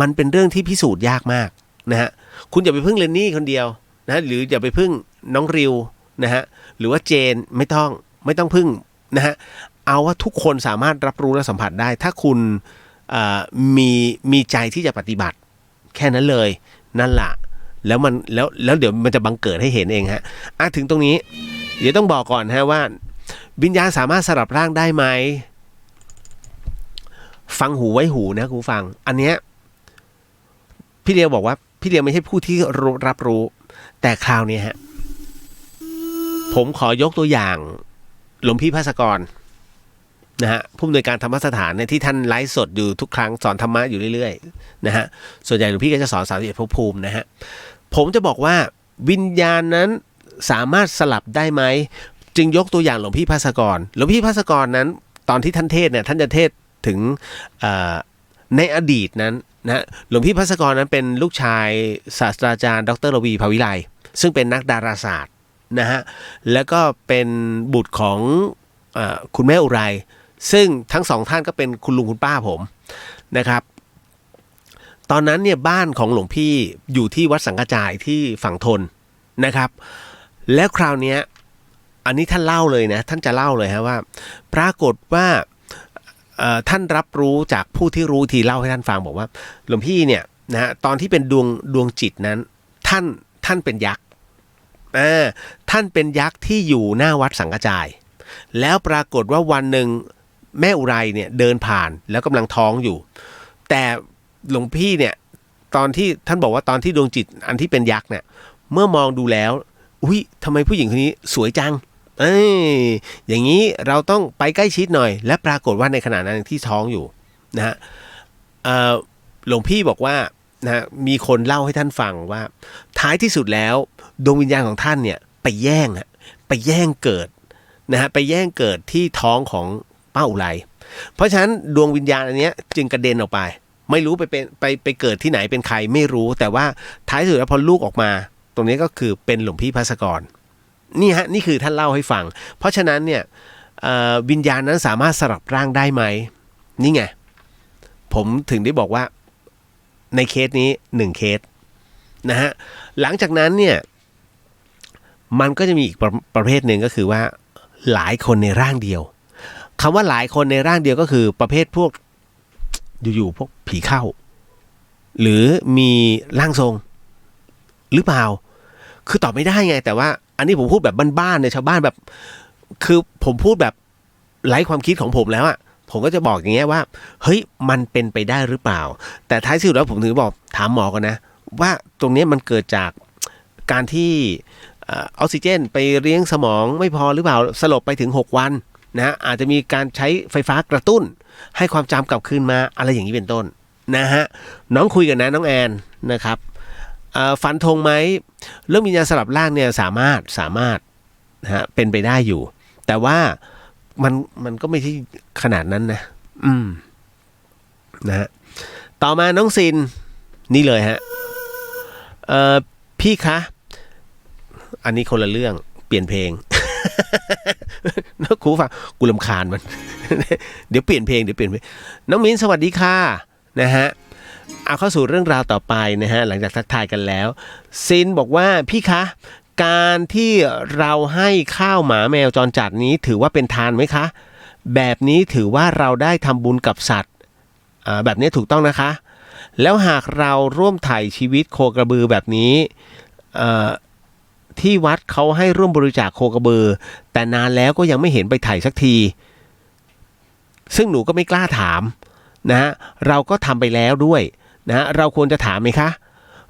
มันเป็นเรื่องที่พิสูจน์ยากมากนะฮะคุณอย่าไปพึ่งเรนนี่คนเดียวนะหรืออย่าไปพึ่งน้องริวนะฮะหรือว่าเจนไม่ต้องพึ่งนะฮะเอาว่าทุกคนสามารถรับรู้และสัมผัสได้ถ้าคุณมีใจที่จะปฏิบัติแค่นั้นเลยนั่นแหละแล้วเดี๋ยวมันจะบังเกิดให้เห็นเองฮะถึงตรงนี้เดี๋ยวต้องบอกก่อนฮะว่าวิญญาณสามารถสลับร่างได้ไหมฟังหูไว้หูนะคุณฟังอันเนี้ยพี่เลียวบอกว่าพี่เลียวไม่ใช่ผู้ที่รับรู้แต่คราวนี้ฮะผมขอยกตัวอย่างหลวงพี่ภาสกรนะฮะผู้อำนวยการธรรมสถานเนี่ยที่ท่านไลฟ์สดอยู่ทุกครั้งสอนธรรมะอยู่เรื่อยๆนะฮะส่วนใหญ่หลวงพี่ก็จะสอน31ภพภูมินะฮะผมจะบอกว่าวิญญาณนั้นสามารถสลับได้ไหมจึงยกตัวอย่างหลวงพี่ภาสกรหลวงพี่ภาสกรนั้นตอนที่ท่านเทศเนี่ยท่านจะเทศถึงในอดีตนั้นนะหลวงพี่ภาสกรนั้นเป็นลูกชายศาสตราจารย์ดร.ระวีภาวิไลซึ่งเป็นนักดาราศาสตร์นะฮะแล้วก็เป็นบุตรของคุณแม่อุไรซึ่งทั้งสองท่านก็เป็นคุณลุงคุณป้าผมนะครับตอนนั้นเนี่ยบ้านของหลวงพี่อยู่ที่วัดสังกจายที่ฝั่งทนนะครับแล้วคราวนี้อันนี้ท่านเล่าเลยนะท่านจะเล่าเลยฮะว่าปรากฏว่าท่านรับรู้จากผู้ที่รู้ทีเล่าให้ท่านฟังบอกว่าหลวงพี่เนี่ยนะตอนที่เป็นดวงจิตนั้นท่านเป็นยักษ์ท่านเป็นยักษ์ที่อยู่หน้าวัดสังกจายแล้วปรากฏว่าวันหนึ่งแม่อุไรเนี่ยเดินผ่านแล้วกำลังท้องอยู่แต่หลวงพี่เนี่ยตอนที่ท่านบอกว่าตอนที่ดวงจิตอันที่เป็นยักษ์เนี่ยเมื่อมองดูแล้วอุ้ยทำไมผู้หญิงคนนี้สวยจังอย่างนี้เราต้องไปใกล้ชิดหน่อยและปรากฏว่าในขณะนั้นที่ท้องอยู่นะฮะหลวงพี่บอกว่านะมีคนเล่าให้ท่านฟังว่าท้ายที่สุดแล้วดวงวิญญาณของท่านเนี่ยไปแย่งเกิดนะฮะไปแย่งเกิดที่ท้องของป้าอุไรเพราะฉะนั้นดวงวิญญาณอันนี้จึงกระเด็นออกไปไม่รู้ไปเกิดที่ไหนเป็นใครไม่รู้แต่ว่าท้ายสุดแล้วพอลูกออกมาตรงนี้ก็คือเป็นหลวงพี่ภาสกรนี่ฮะนี่คือท่านเล่าให้ฟังเพราะฉะนั้นเนี่ยวิญญาณนั้นสามารถสลับร่างได้ไหมนี่ไงผมถึงได้บอกว่าในเคสนี้1เคสนะฮะหลังจากนั้นเนี่ยมันก็จะมีอีกประเภทหนึ่งก็คือว่าหลายคนในร่างเดียวคำว่าหลายคนในร่างเดียวก็คือประเภทพวกอยู่ๆพวกผีเข้าหรือมีร่างทรงหรือเปล่าคือตอบไม่ได้ไงแต่ว่าอันนี้ผมพูดแบบบ้านๆเนี่ยชาวบ้านแบบคือผมพูดแบบไร้ความคิดของผมแล้วอะผมก็จะบอกอย่างเงี้ยว่าเฮ้ยมันเป็นไปได้หรือเปล่าแต่ท้ายสุดแล้วผมถึงบอกถามหมอกันนะว่าตรงนี้มันเกิดจากการที่ออกซิเจนไปเลี้ยงสมองไม่พอหรือเปล่าสลบไปถึง6วันนะอาจจะมีการใช้ไฟฟ้ากระตุ้นให้ความจำกลับคืนมาอะไรอย่างนี้เป็นต้นนะฮะน้องคุยกันนะน้องแอนนะครับฟันธงไหมเรื่องวิญญาณสลับร่างเนี่ยสามารถนะฮะเป็นไปได้อยู่แต่ว่ามันก็ไม่ใช่ขนาดนั้นนะนะฮะต่อมาน้องซินนี่เลยฮะพี่คะอันนี้คนละเรื่องเปลี่ยนเพลง นะครูฟังกูรำคาญมัน เดี๋ยวเปลี่ยนเพลงน้องมิ้นสวัสดีค่ะนะฮะเอาเข้าสู่เรื่องราวต่อไปนะฮะหลังจากทักทายกันแล้วซินบอกว่าพี่คะการที่เราให้ข้าวหมาแมวจรจัดนี้ถือว่าเป็นทานไหมคะแบบนี้ถือว่าเราได้ทำบุญกับสัตว์แบบนี้ถูกต้องนะคะแล้วหากเราร่วมถ่ายชีวิตโคกระบือแบบนี้ที่วัดเขาให้ร่วมบริจาคโคกระบือแต่นานแล้วก็ยังไม่เห็นไปถ่ายสักทีซึ่งหนูก็ไม่กล้าถามนะเราก็ทำไปแล้วด้วยนะเราควรจะถามไหมคะ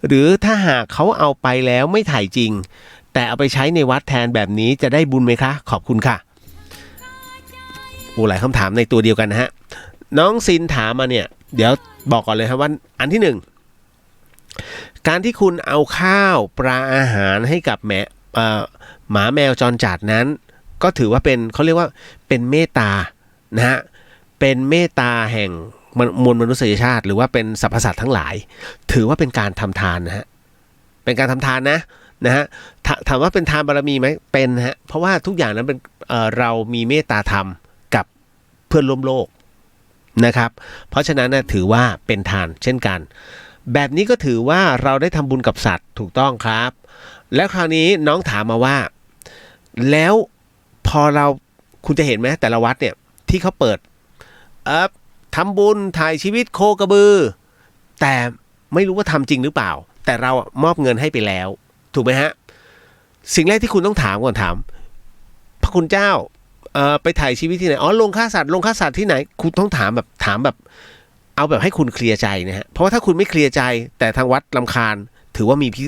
หรือถ้าหากเขาเอาไปแล้วไม่ถ่ายจริงแต่เอาไปใช้ในวัดแทนแบบนี้จะได้บุญไหมคะขอบคุณค่ะหลายคำถามในตัวเดียวกันนะฮะน้องซินถามมาเนี่ยเดี๋ยวบอกก่อนเลยครับว่าอันที่1การที่คุณเอาข้าวปลาอาหารให้กับหมาแมวจรจัดนั้นก็ถือว่าเป็นเขาเรียกว่าเป็นเมตตานะฮะเป็นเมตตาแห่งมวลมนุษยชาติหรือว่าเป็นสรรพสัตว์ทั้งหลายถือว่าเป็นการทำทานนะฮะเป็นการทำทานนะ นะฮะถามว่าเป็นทานบารมีไหมเป็นฮะเพราะว่าทุกอย่างนั้นเป็นเรามีเมตตาธรรมกับเพื่อนร่วมโลกนะครับเพราะฉะนั้นนะถือว่าเป็นทานเช่นกันแบบนี้ก็ถือว่าเราได้ทำบุญกับสัตว์ถูกต้องครับแล้วคราวนี้น้องถามมาว่าแล้วพอเราคุณจะเห็นไหมแต่ละวัดเนี่ยที่เขาเปิดทำบุญถ่ายชีวิตโคกระบือแต่ไม่รู้ว่าทำจริงหรือเปล่าแต่เรามอบเงินให้ไปแล้วถูกไหมฮะสิ่งแรกที่คุณต้องถามก่อนถามพระคุณเจ้าไปถ่ายชีวิตที่ไหนอ๋อลงฆ่าสัตว์ที่ไหนคุณต้องถามแบบเอาแบบให้คุณเคลียร์ใจนะฮะเพราะว่าถ้าคุณไม่เคลียร์ใจแต่ทางวัดรำคาญถือว่ามีพิ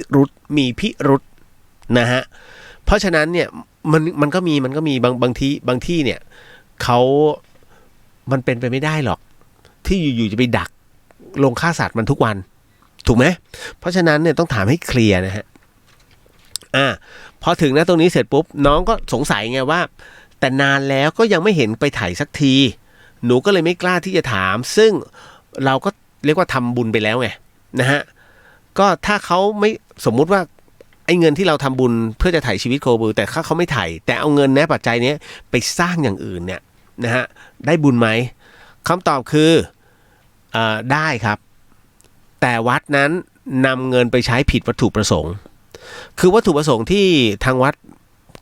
รุธนะฮะเพราะฉะนั้นเนี่ยมันก็มีบางที่เนี่ยมันเป็นไปไม่ได้หรอกที่อยู่ๆจะไปดักลงฆ่าสัตว์มันทุกวันถูกไหมเพราะฉะนั้นเนี่ยต้องถามให้เคลียร์นะฮะพอถึงนะตรงนี้เสร็จปุ๊บน้องก็สงสัยไงว่าแต่นานแล้วก็ยังไม่เห็นไปถ่ายสักทีหนูก็เลยไม่กล้าที่จะถามซึ่งเราก็เรียกว่าทำบุญไปแล้วไงนะฮะก็ถ้าเขาไม่สมมุติว่าไอ้เงินที่เราทำบุญเพื่อจะถ่ายชีวิตโคบูแต่ถ้าเขาไม่ถ่ายแต่เอาเงินปัจจัยนี้ไปสร้างอย่างอื่นเนี่ยนะฮะได้บุญไหมคำตอบคือได้ครับแต่วัดนั้นนำเงินไปใช้ผิดวัตถุประสงค์คือวัตถุประสงค์ที่ทางวัด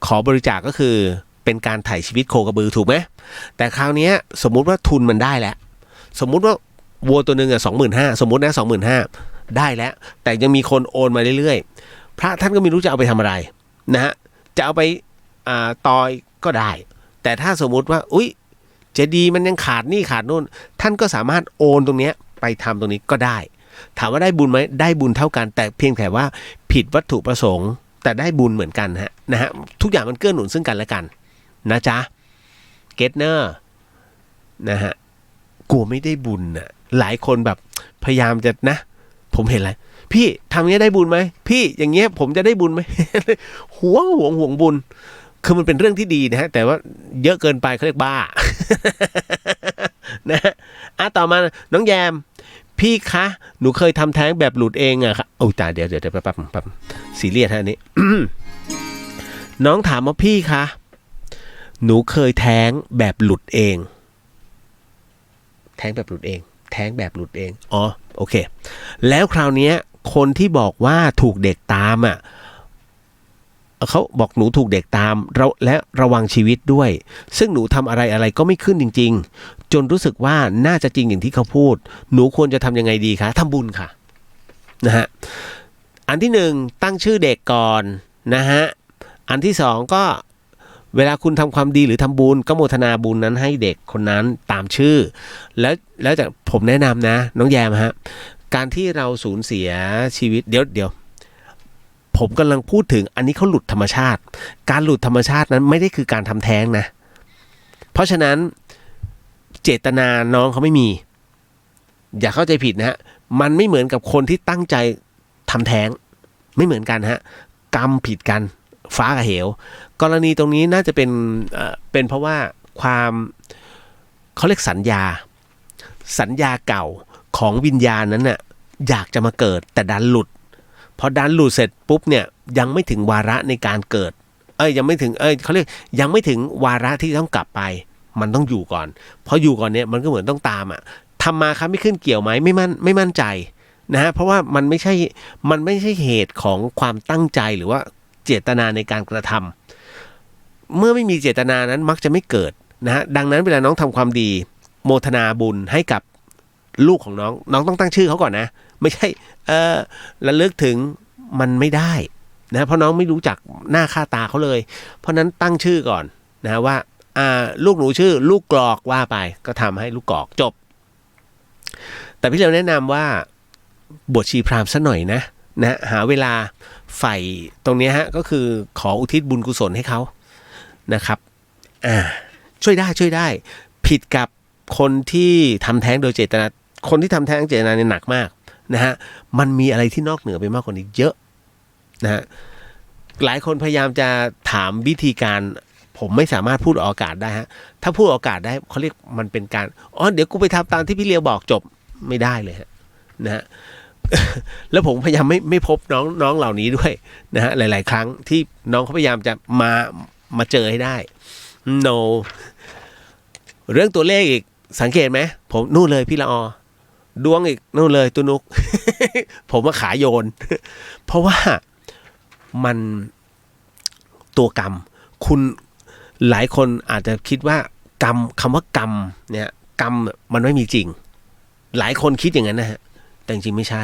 ขอบริจาคก็คือเป็นการถ่ายชีวิตโคกระบือถูกไหมแต่คราวนี้สมมุติว่าทุนมันได้แล้วสมมุติว่าวัวตัวหนึ่ง25,000สมมุตินะ25,000ได้แล้วแต่ยังมีคนโอนมาเรื่อยๆพระท่านก็ไม่รู้จะเอาไปทำอะไรนะฮะจะเอาไปต่อยก็ได้แต่ถ้าสมมุติว่าเจดีย์มันยังขาดนี่ขาดนู่นท่านก็สามารถโอนตรงนี้ไปทำตรงนี้ก็ได้ถามว่าได้บุญไหมได้บุญเท่ากันแต่เพียงแต่ว่าผิดวัตถุประสงค์แต่ได้บุญเหมือนกันนะฮะทุกอย่างมันเกื้อหนุนซึ่งกันและกันนะจ๊ะเกตเนอร์นะฮะกลัวไม่ได้บุญน่ะหลายคนแบบพยายามจะนะผมเห็นอะไรพี่ทำอย่างนี้ได้บุญไหมพี่อย่างเงี้ยผมจะได้บุญไหม ห่วงบุญคือมันเป็นเรื่องที่ดีนะฮะแต่ว่าเยอะเกินไปเขาเรียกบ้า นะต่อมาน้องแยมพี่คะหนูเคยทำแท้งแบบหลุดเองอะค่ะโอ้ตายเดี๋ยวแป๊บซีเรียสฮะนี้ น้องถามว่าพี่คะหนูเคยแท้งแบบหลุดเองแท้งแบบหลุดเองอ๋อโอเคแล้วคราวนี้คนที่บอกว่าถูกเด็กตามอ่ะเขาบอกหนูถูกเด็กตามและระวังชีวิตด้วยซึ่งหนูทำอะไรก็ไม่ขึ้นจริงๆจนรู้สึกว่าน่าจะจริงอย่างที่เขาพูดหนูควรจะทำยังไงดีคะทำบุญค่ะนะฮะอันที่1ตั้งชื่อเด็กก่อนนะฮะอันที่2ก็เวลาคุณทำความดีหรือทำบุญก็โมทนาบุญนั้นให้เด็กคนนั้นตามชื่อแล้วจากผมแนะนำนะน้องแยมฮะการที่เราสูญเสียชีวิตเดี๋ยวผมกำลังพูดถึงอันนี้เขาหลุดธรรมชาติการหลุดธรรมชาตินั้นไม่ได้คือการทำแท้งนะเพราะฉะนั้นเจตนาน้องเขาไม่มีอย่าเข้าใจผิดนะฮะมันไม่เหมือนกับคนที่ตั้งใจทำแท้งไม่เหมือนกันฮะกรรมผิดกันฟ้ากับเหวกรณีตรงนี้น่าจะเป็นเพราะว่าความเขาเรียกสัญญาเก่าของวิญญาณนั้นน่ะอยากจะมาเกิดแต่ดันหลุดพอดันหลุดเสร็จปุ๊บเนี่ยยังไม่ถึงวาระในการเกิดยังไม่ถึงเขาเรียกยังไม่ถึงวาระที่ต้องกลับไปมันต้องอยู่ก่อนพออยู่ก่อนเนี่ยมันก็เหมือนต้องตามทำมาครับไม่ขึ้นเกี่ยวไหมไม่มั่นใจนะฮะเพราะว่ามันไม่ใช่เหตุของความตั้งใจหรือว่าเจตนาในการกระทำเมื่อไม่มีเจตนานั้นมักจะไม่เกิดนะฮะดังนั้นเวลาน้องทำความดีโมทนาบุญให้กับลูกของน้องต้องตั้งชื่อเขาก่อนนะไม่ใช่ระลึกถึงมันไม่ได้นะเพราะน้องไม่รู้จักหน้าค่าตาเขาเลยเพราะนั้นตั้งชื่อก่อนนะว่าลูกหนูชื่อลูกกรอกว่าไปก็ทำให้ลูกกรอกจบแต่พี่เราแนะนำว่าบวชชีพราหมณ์ซะหน่อยนะหาเวลาใฝ่ตรงนี้ฮะก็คือขออุทิศบุญกุศลให้เขานะครับช่วยได้ผิดกับคนที่ทำแท้งโดยเจตนาคนที่ทำแท้งเจตนาเนี่ยหนักมากนะฮะมันมีอะไรที่นอกเหนือไปมากกว่านี้เยอะนะฮะหลายคนพยายามจะถามวิธีการผมไม่สามารถพูดออกอากาศได้ฮะถ้าพูดออกอากาศได้เขาเรียกมันเป็นการเดี๋ยวกูไปทำตามที่พี่เลียวบอกจบไม่ได้เลยฮะนะฮะ แล้วผมพยายามไม่พบน้องเหล่านี้ด้วยนะฮะหลายๆครั้งที่น้องเขาพยายามจะมาเจอให้ได้ no เรื่องตัวเลขอีกสังเกตไหมผมนู่นเลยพี่ละออดวงอีกนู่นเลยตุนุก ผมมาขาโยน เพราะว่ามันตัวกรรมคุณหลายคนอาจจะคิดว่ากรรมคำว่ากรรมเนี่ยกรรมมันไม่มีจริงหลายคนคิดอย่างนั้นนะฮะแต่จริงไม่ใช่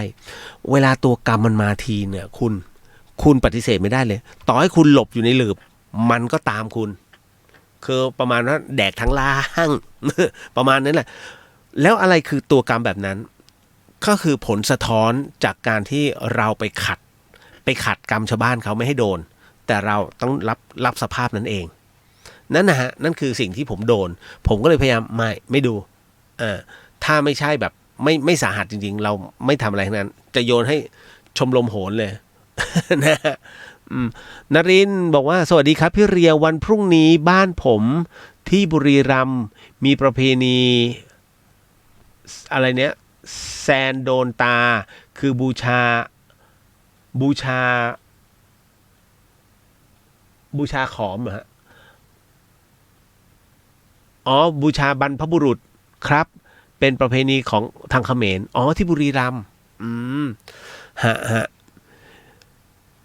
เวลาตัวกรรมมันมาทีเนี่ยคุณปฏิเสธไม่ได้เลยต่อให้คุณหลบอยู่ในหลืบมันก็ตามคุณคือประมาณว่าแดกทั้งล่าง ประมาณนั้นแหละแล้วอะไรคือตัวกรรมแบบนั้นก็คือผลสะท้อนจากการที่เราไปขัดกรรมชาวบ้านเขาไม่ให้โดนแต่เราต้องรับสภาพนั้นเองนั่นนะฮะนั่นคือสิ่งที่ผมโดนผมก็เลยพยายามไม่ดูถ้าไม่ใช่แบบไม่สาหัสจริงๆเราไม่ทำอะไรทั้งนั้นจะโยนให้ชมรมโหรเลย นะฮะนรินทร์บอกว่าสวัสดีครับพี่เรียววันพรุ่งนี้บ้านผมที่บุรีรัมย์มีประเพณีอะไรเนี้ยแซนโดนตาคือบูชาขอมเหรอฮะบูชาบรรพบุรุษครับเป็นประเพณีของทางเขมรที่บุรีรัมย์ฮะ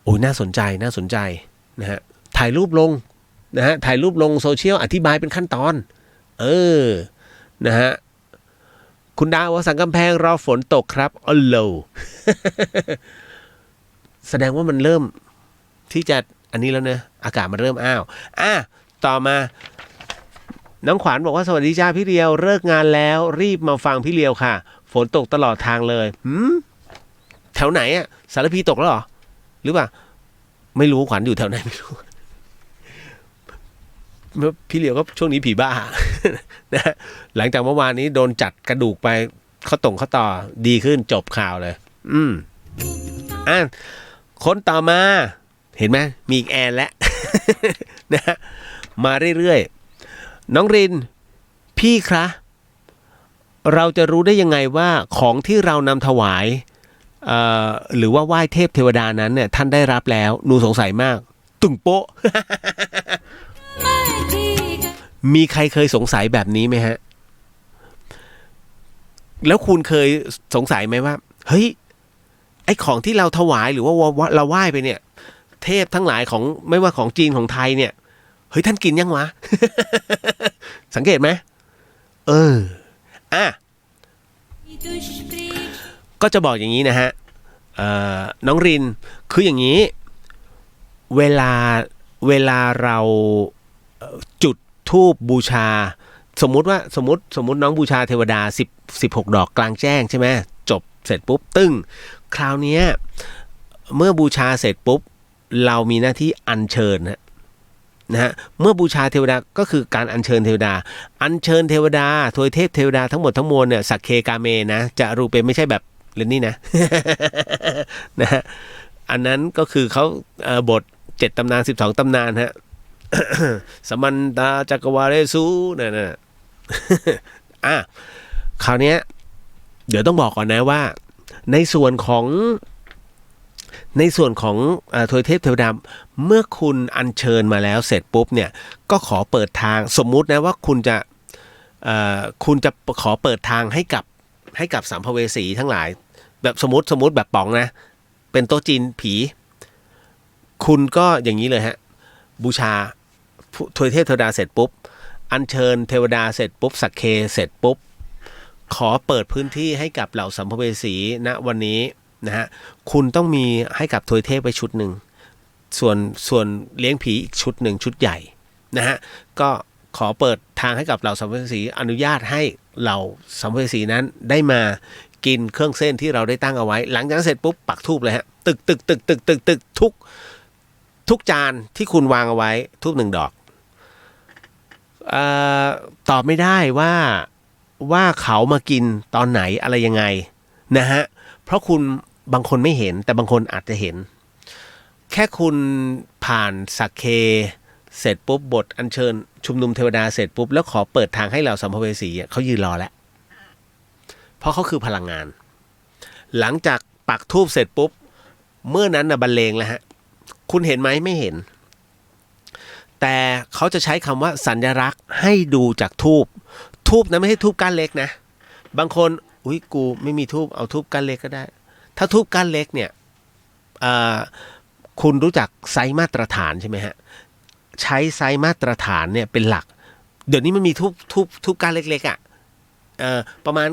โอ้ยน่าสนใจนะฮะถ่ายรูปลงนะฮะถ่ายรูปลงโซเชียลอธิบายเป็นขั้นตอนนะฮะคุณดาวว่าสังกำแพงรอฝนตกครับโล แสดงว่ามันเริ่มที่จะอันนี้แล้วเนะอากาศมันเริ่มต่อมาน้องขวัญบอกว่าสวัสดีจ้าพี่เรียวเลิกงานแล้วรีบมาฟังพี่เรียวค่ะฝนตกตลอดทางเลยแถวไหนอ่ะสารพีตกแล้วเหรอหรือเปล่าไม่รู้ขวัญอยู่แถวไหนไม่รู้พี่เรียวก็ช่วงนี้ผีบ้า นะหลังจากเมื่อวานนี้โดนจัดกระดูกไปเขาต่อดีขึ้นจบข่าวเลยคนต่อมาเห็นไหมมีอีกแอนแล้ว นะมาเรื่อยๆน้องรินพี่คะเราจะรู้ได้ยังไงว่าของที่เรานำถวายหรือว่าไหว้เทพเทวดานั้นเนี่ยท่านได้รับแล้วหนูสงสัยมากตึงโป๊ะ มีใครเคยสงสัยแบบนี้ไหมฮะแล้วคุณเคยสงสัยไหมว่าเฮ้ยไอ้ของที่เราถวายหรือว่าเราไหว้ไปเนี่ยเทพทั้งหลายของไม่ว่าของจีนของไทยเนี่ยเฮ้ยท่านกินยังวะ สังเกตไหมก็จะบอกอย่างนี้นะฮะน้องรินคืออย่างนี้เวลาเราจุดธูปบูชาสมมุติน้องบูชาเทวดา16ดอกกลางแจ้งใช่ไหมจบเสร็จปุ๊บคราวนี้เมื่อบูชาเสร็จปุ๊บเรามีหน้าที่อัญเชิญนะฮะเมื่อบูชาเทวดาก็คือการอัญเชิญเทวดาทวยเทพเทวดาทั้งหมดทั้งมวลเนี่ยสักเคกาเมนะจะรูปเป็นไม่ใช่แบบเรนนี่นะ นะฮะอันนั้นก็คือเขาบท7ตำนาน12ตำนานฮะ สมันตาจักรวาเลสูนั่นน่ะ คราวนี้เดี๋ยวต้องบอกก่อนนะว่าในส่วนของทวยเทพเทวดาเมื่อคุณอัญเชิญมาแล้วเสร็จปุ๊บเนี่ยก็ขอเปิดทางสมมุตินะว่าคุณจะขอเปิดทางให้กับสัมภเวสีทั้งหลายแบบสมมติแบบป๋องนะเป็นโต๊ะจีนผีคุณก็อย่างนี้เลยฮะบูชาทวยเทพเทวดาเสร็จปุ๊บอัญเชิญเทวดาเสร็จปุ๊บสักเคเสร็จปุ๊บขอเปิดพื้นที่ให้กับเหล่าสัมภเวสีณวันนี้นะฮะคุณต้องมีให้กับทวยเทพไปชุดหนึ่งส่วนเลี้ยงผีอีกชุดหนึ่งชุดใหญ่นะฮะก็ขอเปิดทางให้กับเหล่าสัมภเวสีอนุญาตให้เหล่าสัมภเวสีนั้นได้มากินเครื่องเส้นที่เราได้ตั้งเอาไว้หลังจากนั้นเสร็จปุ๊บปักธูปเลยฮะตึกทุกจานที่คุณวางเอาไว้ธูป1 ดอกตอบไม่ได้ว่าเขามากินตอนไหนอะไรยังไงนะฮะเพราะคุณบางคนไม่เห็นแต่บางคนอาจจะเห็นแค่คุณผ่านสักเคเสร็จปุ๊บบทอัญเชิญชุมนุมเทวดาเสร็จปุ๊บแล้วขอเปิดทางให้เหล่าสัมภเวสีเขายืนรอแล้วเพราะเขาคือพลังงานหลังจาก ปักธูปเสร็จปุ๊บเมื่อนั้นนะบรรเลงแล้วฮะคุณเห็นไหมไม่เห็นแต่เขาจะใช้คำว่าสัญลักษณ์ให้ดูจากธูปนะไม่ใช่ธูปก้านเล็กนะบางคนอุ้ยกูไม่มีธูปเอาธูปก้านเล็กก็ได้ถ้าธูปก้านเล็กเนี่ยคุณรู้จักไซส์มาตรฐานใช่ไหมฮะใช้ไซส์มาตรฐานเนี่ยเป็นหลักเดี๋ยวนี้มันมีทูบก้านเล็กๆอ่ะประมาณ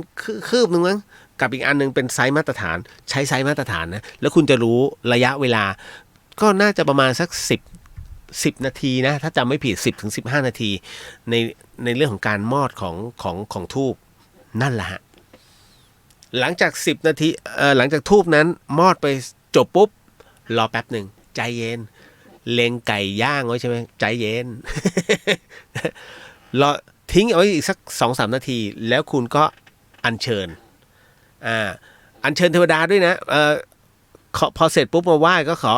คืบนึงมั้งกับอีกอันนึงเป็นไซส์มาตรฐานใช้ไซส์มาตรฐานนะแล้วคุณจะรู้ระยะเวลาก็น่าจะประมาณสัก10นาทีนะถ้าจำไม่ผิด10 ถึง 15 นาทีในเรื่องของการมอดของทูบนั่นแหละฮะหลังจาก10 นาทีหลังจากทูบนั้นมอดไปจบปุ๊บรอแป๊บหนึ่งใจเย็นเล็งไก่ย่างไว้ใช่ไหมใจเย็น รอทิ้งเอาไว้อีกสัก 2-3 นาทีแล้วคุณก็อัญเชิญอัญเชิญเทวดาด้วยนะพอเสร็จปุ๊บมาไหว้ก็ขอ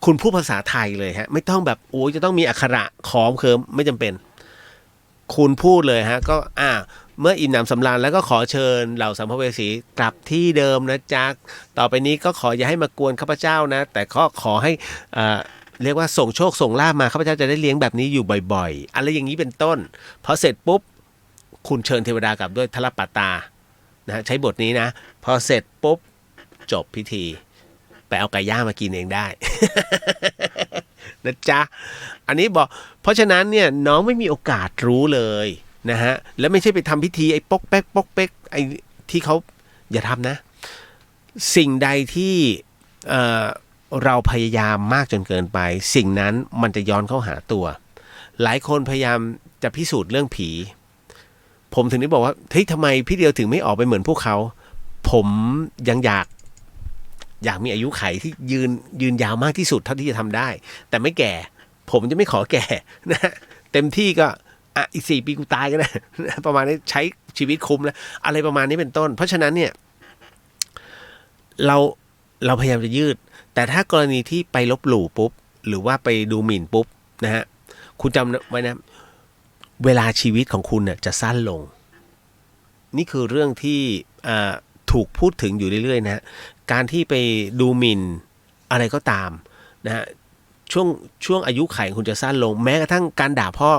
คุณพูดภาษาไทยเลยฮะไม่ต้องแบบโอ้ยจะต้องมีอักขระขอมเคิมไม่จำเป็นคุณพูดเลยฮะก็เมื่ออิ่มหนำสำราญแล้วก็ขอเชิญเหล่าสัมภเวสีกลับที่เดิมนะจ๊ะต่อไปนี้ก็ขออย่าให้มากวนข้าพเจ้านะแต่ก็ขอให้เรียกว่าส่งโชคส่งลาภมาข้าพเจ้าจะได้เลี้ยงแบบนี้อยู่บ่อยๆอะไรอย่างนี้เป็นต้นพอเสร็จปุ๊บคุณเชิญเทวดากลับด้วยทลปัตตานะใช้บทนี้นะพอเสร็จปุ๊บจบพิธีไปเอาไก่ย่างมากินเองได้ นะจ๊ะอันนี้บอกเพราะฉะนั้นเนี่ยน้องไม่มีโอกาสรู้เลยนะฮะแล้วไม่ใช่ไปทำพิธีไอ้ป๊อกแป๊กป๊อกแป๊กไอ้ที่เขาอย่าทำนะสิ่งใดที่เราพยายามมากจนเกินไปสิ่งนั้นมันจะย้อนเข้าหาตัวหลายคนพยายามจะพิสูจน์เรื่องผีผมถึงได้บอกว่าเฮ้ยทำไมพี่เดียวถึงไม่ออกไปเหมือนพวกเขาผมยังอยากมีอายุไขที่ยืนยาวมากที่สุดเท่าที่จะทำได้แต่ไม่แก่ผมจะไม่ขอแก่นะเต็มที่ก็อีก4 ปีกูตายก็ได้ประมาณนี้ใช้ชีวิตคุ้มแล้วอะไรประมาณนี้เป็นต้นเพราะฉะนั้นเนี่ยเราพยายามจะยืดแต่ถ้ากรณีที่ไปลบหลู่ปุ๊บหรือว่าไปดูหมิ่นปุ๊บนะฮะคุณจำไว้นะเวลาชีวิตของคุณเนี่ยจะสั้นลงนี่คือเรื่องที่ถูกพูดถึงอยู่เรื่อยๆนะฮะการที่ไปดูหมิ่นอะไรก็ตามนะฮะช่วงอายุไขคุณจะสั้นลงแม้กระทั่งการด่าพ่อ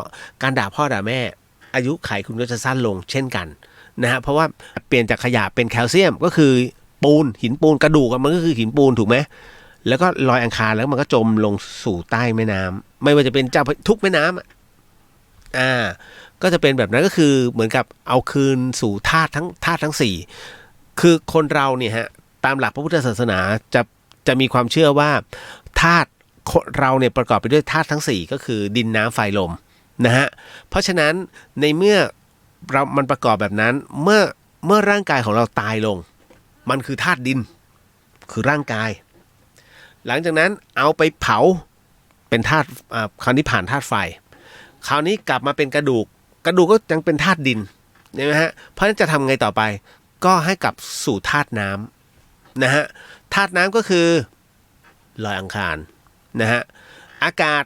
ด่าแม่อายุไขคุณก็จะสั้นลงเช่นกันนะฮะเพราะว่าเปลี่ยนจากขยะเป็นแคลเซียมก็คือปูนหินปูนกระดูกมันก็คือหินปูนถูกไหมแล้วก็ลอยอังคารแล้วมันก็จมลงสู่ใต้แม่น้ำไม่ว่าจะเป็นเจ้าทุกแม่น้ำก็จะเป็นแบบนั้นก็คือเหมือนกับเอาคืนสู่ธาตุทั้ง4คือคนเราเนี่ยฮะตามหลักพระพุทธศาสนาจะมีความเชื่อว่าธาตุเราเนี่ยประกอบไปด้วยธาตุทั้ง4ก็คือดินน้ำไฟลมนะฮะเพราะฉะนั้นในเมื่อมันประกอบแบบนั้นเมื่อร่างกายของเราตายลงมันคือธาตุดินคือร่างกายหลังจากนั้นเอาไปเผาเป็นธาตุคราวนี้ผ่านธาตุไฟคราวนี้กลับมาเป็นกระดูกก็ยังเป็นธาตุดินใช่ไหมฮะเพราะฉะนั้นจะทำไงต่อไปก็ให้กลับสู่ธาตุน้ำนะฮะธาตุน้ำก็คือลอยอังคารนะฮะอากาศ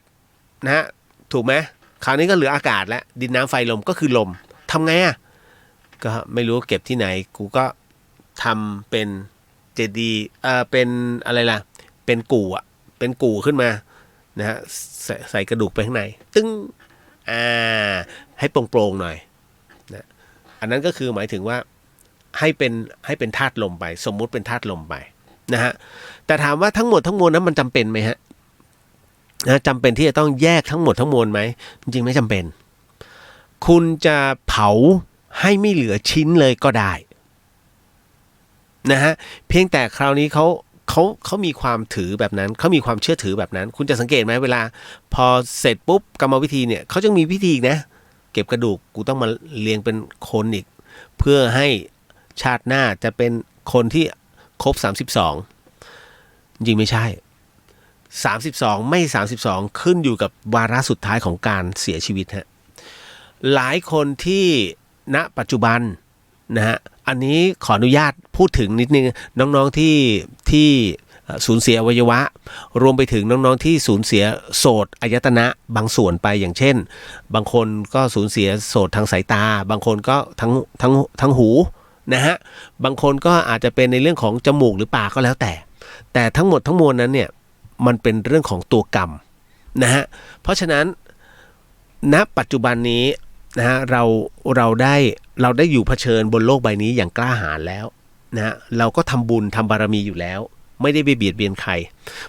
นะฮะถูกไหมคราวนี้ก็เหลืออากาศแล้วดินน้ำไฟลมก็คือลมทำไงก็ไม่รู้เก็บที่ไหนกูก็ทำเป็นเจดีย์เป็นอะไรล่ะเป็นกู่ขึ้นมานะฮะใส่กระดูกไปข้างในตึ้งให้โปร่งๆหน่อยนะอันนั้นก็คือหมายถึงว่าให้เป็นธาตุลมไปสมมุติเป็นธาตุลมไปนะฮะแต่ถามว่าทั้งหมดทั้งมวลนั้นมันจำเป็นไหมฮะนะจำเป็นที่จะต้องแยกทั้งหมดทั้งมวลไหมจริงๆไม่จำเป็นคุณจะเผาให้ไม่เหลือชิ้นเลยก็ได้นะฮะเพียงแต่คราวนี้เขามีความถือแบบนั้นเขามีความเชื่อถือแบบนั้นคุณจะสังเกตไหมเวลาพอเสร็จปุ๊บกรรมวิธีเนี่ยเขาจะมีพิธีอีกนะเก็บกระดูกกูต้องมาเรียงเป็นคนอีกเพื่อให้ชาติหน้าจะเป็นคนที่ครบ32จริงไม่ใช่32ไม่32ขึ้นอยู่กับวาระสุดท้ายของการเสียชีวิตฮะหลายคนที่ณปัจจุบันนะฮะอันนี้ขออนุญาตพูดถึงนิดนึงน้องๆที่สูญเสียอวัยวะรวมไปถึงน้องๆที่สูญเสียโสตอายตนะบางส่วนไปอย่างเช่นบางคนก็สูญเสียโสตทางสายตาบางคนก็ทั้งหู นะฮะบางคนก็อาจจะเป็นในเรื่องของจมูกหรือปากก็แล้วแต่ทั้งหมดทั้งมวลนั้นเนี่ยมันเป็นเรื่องของตัวกรรมนะฮะเพราะฉะนั้นณปัจจุบันนี้นะฮะเราได้อยู่เผชิญบนโลกใบนี้อย่างกล้าหาญแล้วนะฮะเราก็ทำบุญทำบารมีอยู่แล้วไม่ได้ไปเบียดเบียนใคร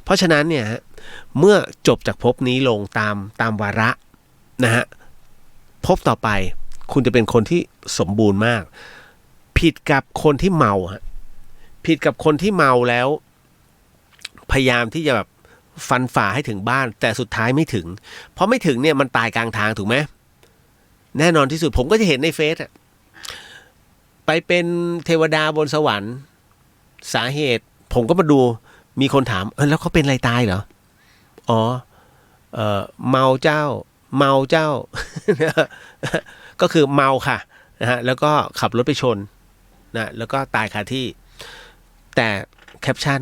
เพราะฉะนั้นเนี่ยเมื่อจบจากภพนี้ลงตามวาระนะฮะภพต่อไปคุณจะเป็นคนที่สมบูรณ์มากผิดกับคนที่เมาฮะผิดกับคนที่เมาแล้วพยายามที่จะแบบฟันฝ่าให้ถึงบ้านแต่สุดท้ายไม่ถึงเพราะไม่ถึงเนี่ยมันตายกลางทางถูกไหมแน่นอนที่สุดผมก็จะเห็นในเฟซอะไปเป็นเทวดาบนสวรรค์สาเหตุผมก็มาดูมีคนถามแล้วเขาเป็นอะไรตายเหรออ๋อเมาเจ้า ก็คือเมาค่ะนะฮะแล้วก็ขับรถไปชนนะแล้วก็ตายคาที่แต่แคปชั่น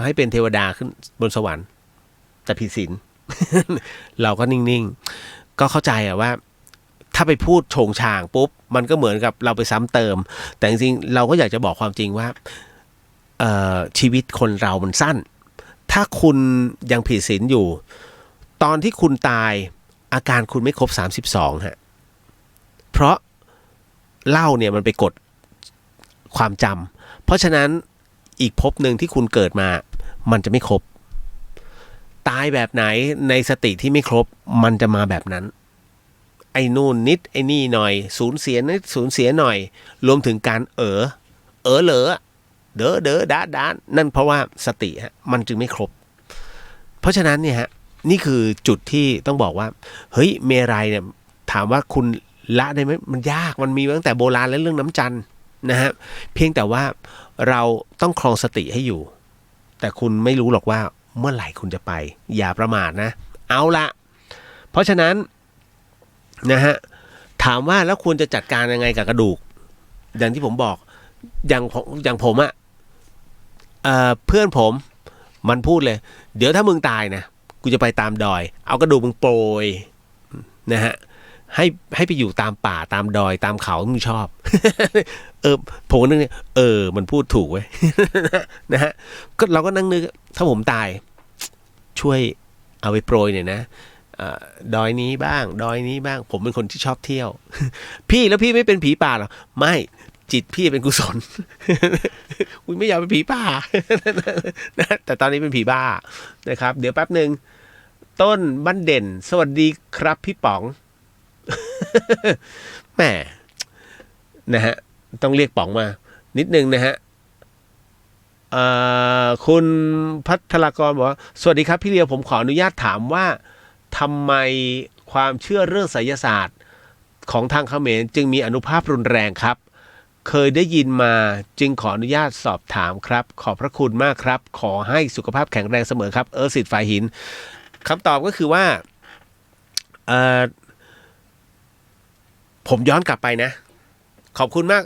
ให้เป็นเทวดาขึ้นบนสวรรค์แต่ผิดศีล เราก็นิ่งๆก็เข้าใจอะว่าถ้าไปพูดโฉงฉางปุ๊บมันก็เหมือนกับเราไปซ้ำเติมแต่จริงๆเราก็อยากจะบอกความจริงว่าชีวิตคนเรามันสั้นถ้าคุณยังผิดศีลอยู่ตอนที่คุณตายอาการคุณไม่ครบ32ฮะเพราะเหล้าเนี่ยมันไปกดความจำเพราะฉะนั้นอีกภพหนึ่งที่คุณเกิดมามันจะไม่ครบตายแบบไหนในสติที่ไม่ครบมันจะมาแบบนั้นไอ้นู่นนิดไอ้นี่หน่อยสูญเสียนิดสูญเสียหน่อยรวมถึงการเหลอเด้อด้านั่นเพราะว่าสติฮะมันจึงไม่ครบเพราะฉะนั้นเนี่ยฮะนี่คือจุดที่ต้องบอกว่าเฮ้ยเมรัยเนี่ยถามว่าคุณละได้ไหมมันยากมันมีมาตั้งแต่โบราณแล้วเรื่องน้ำจันทร์นะฮะเพียงแต่ว่าเราต้องครองสติให้อยู่แต่คุณไม่รู้หรอกว่าเมื่อไหร่คุณจะไปอย่าประมาทนะเอาละเพราะฉะนั้นนะฮะถามว่าแล้วควรจะจัดการยังไงกับกระดูกอย่างที่ผมบอกอย่างผมอะเพื่อนผมมันพูดเลยเดี๋ยวถ้ามึงตายนะกูจะไปตามดอยเอากระดูกมึงโปรยนะฮะให้ไปอยู่ตามป่าตามดอยตามเขาที่มึงชอบ ผมก็นึกเนี่ยมันพูดถูกเว้ย นะฮะก็เราก็นั่งนึกถ้าผมตายช่วยเอาไปโปรยหน่อยนะดอยนี้บ้างดอยนี้บ้างผมเป็นคนที่ชอบเที่ยว พี่แล้วพี่ไม่เป็นผีป่าหรอไม่จิตพี่เป็นกุศล คุณไม่อยากเป็นผีป่า นะแต่ตอนนี้เป็นผีบ้านะครับเดี๋ยวแป๊บหนึ่งต้นบ้านเด่นสวัสดีครับพี่ป๋อง แหมนะฮะต้องเรียกป๋องมานิดนึงนะฮะคุณพัทรกรบอกว่าสวัสดีครับพี่เลียวผมขออนุญาตถามว่าทำไมความเชื่อเรื่องไสยศาสตร์ของทางเขมรจึงมีอานุภาพรุนแรงครับเคยได้ยินมาจึงขออนุญาตสอบถามครับขอบพระคุณมากครับขอให้สุขภาพแข็งแรงเสมอครับสิทธิ์ฝ่ายหินคำตอบก็คือว่าผมย้อนกลับไปนะขอบคุณมาก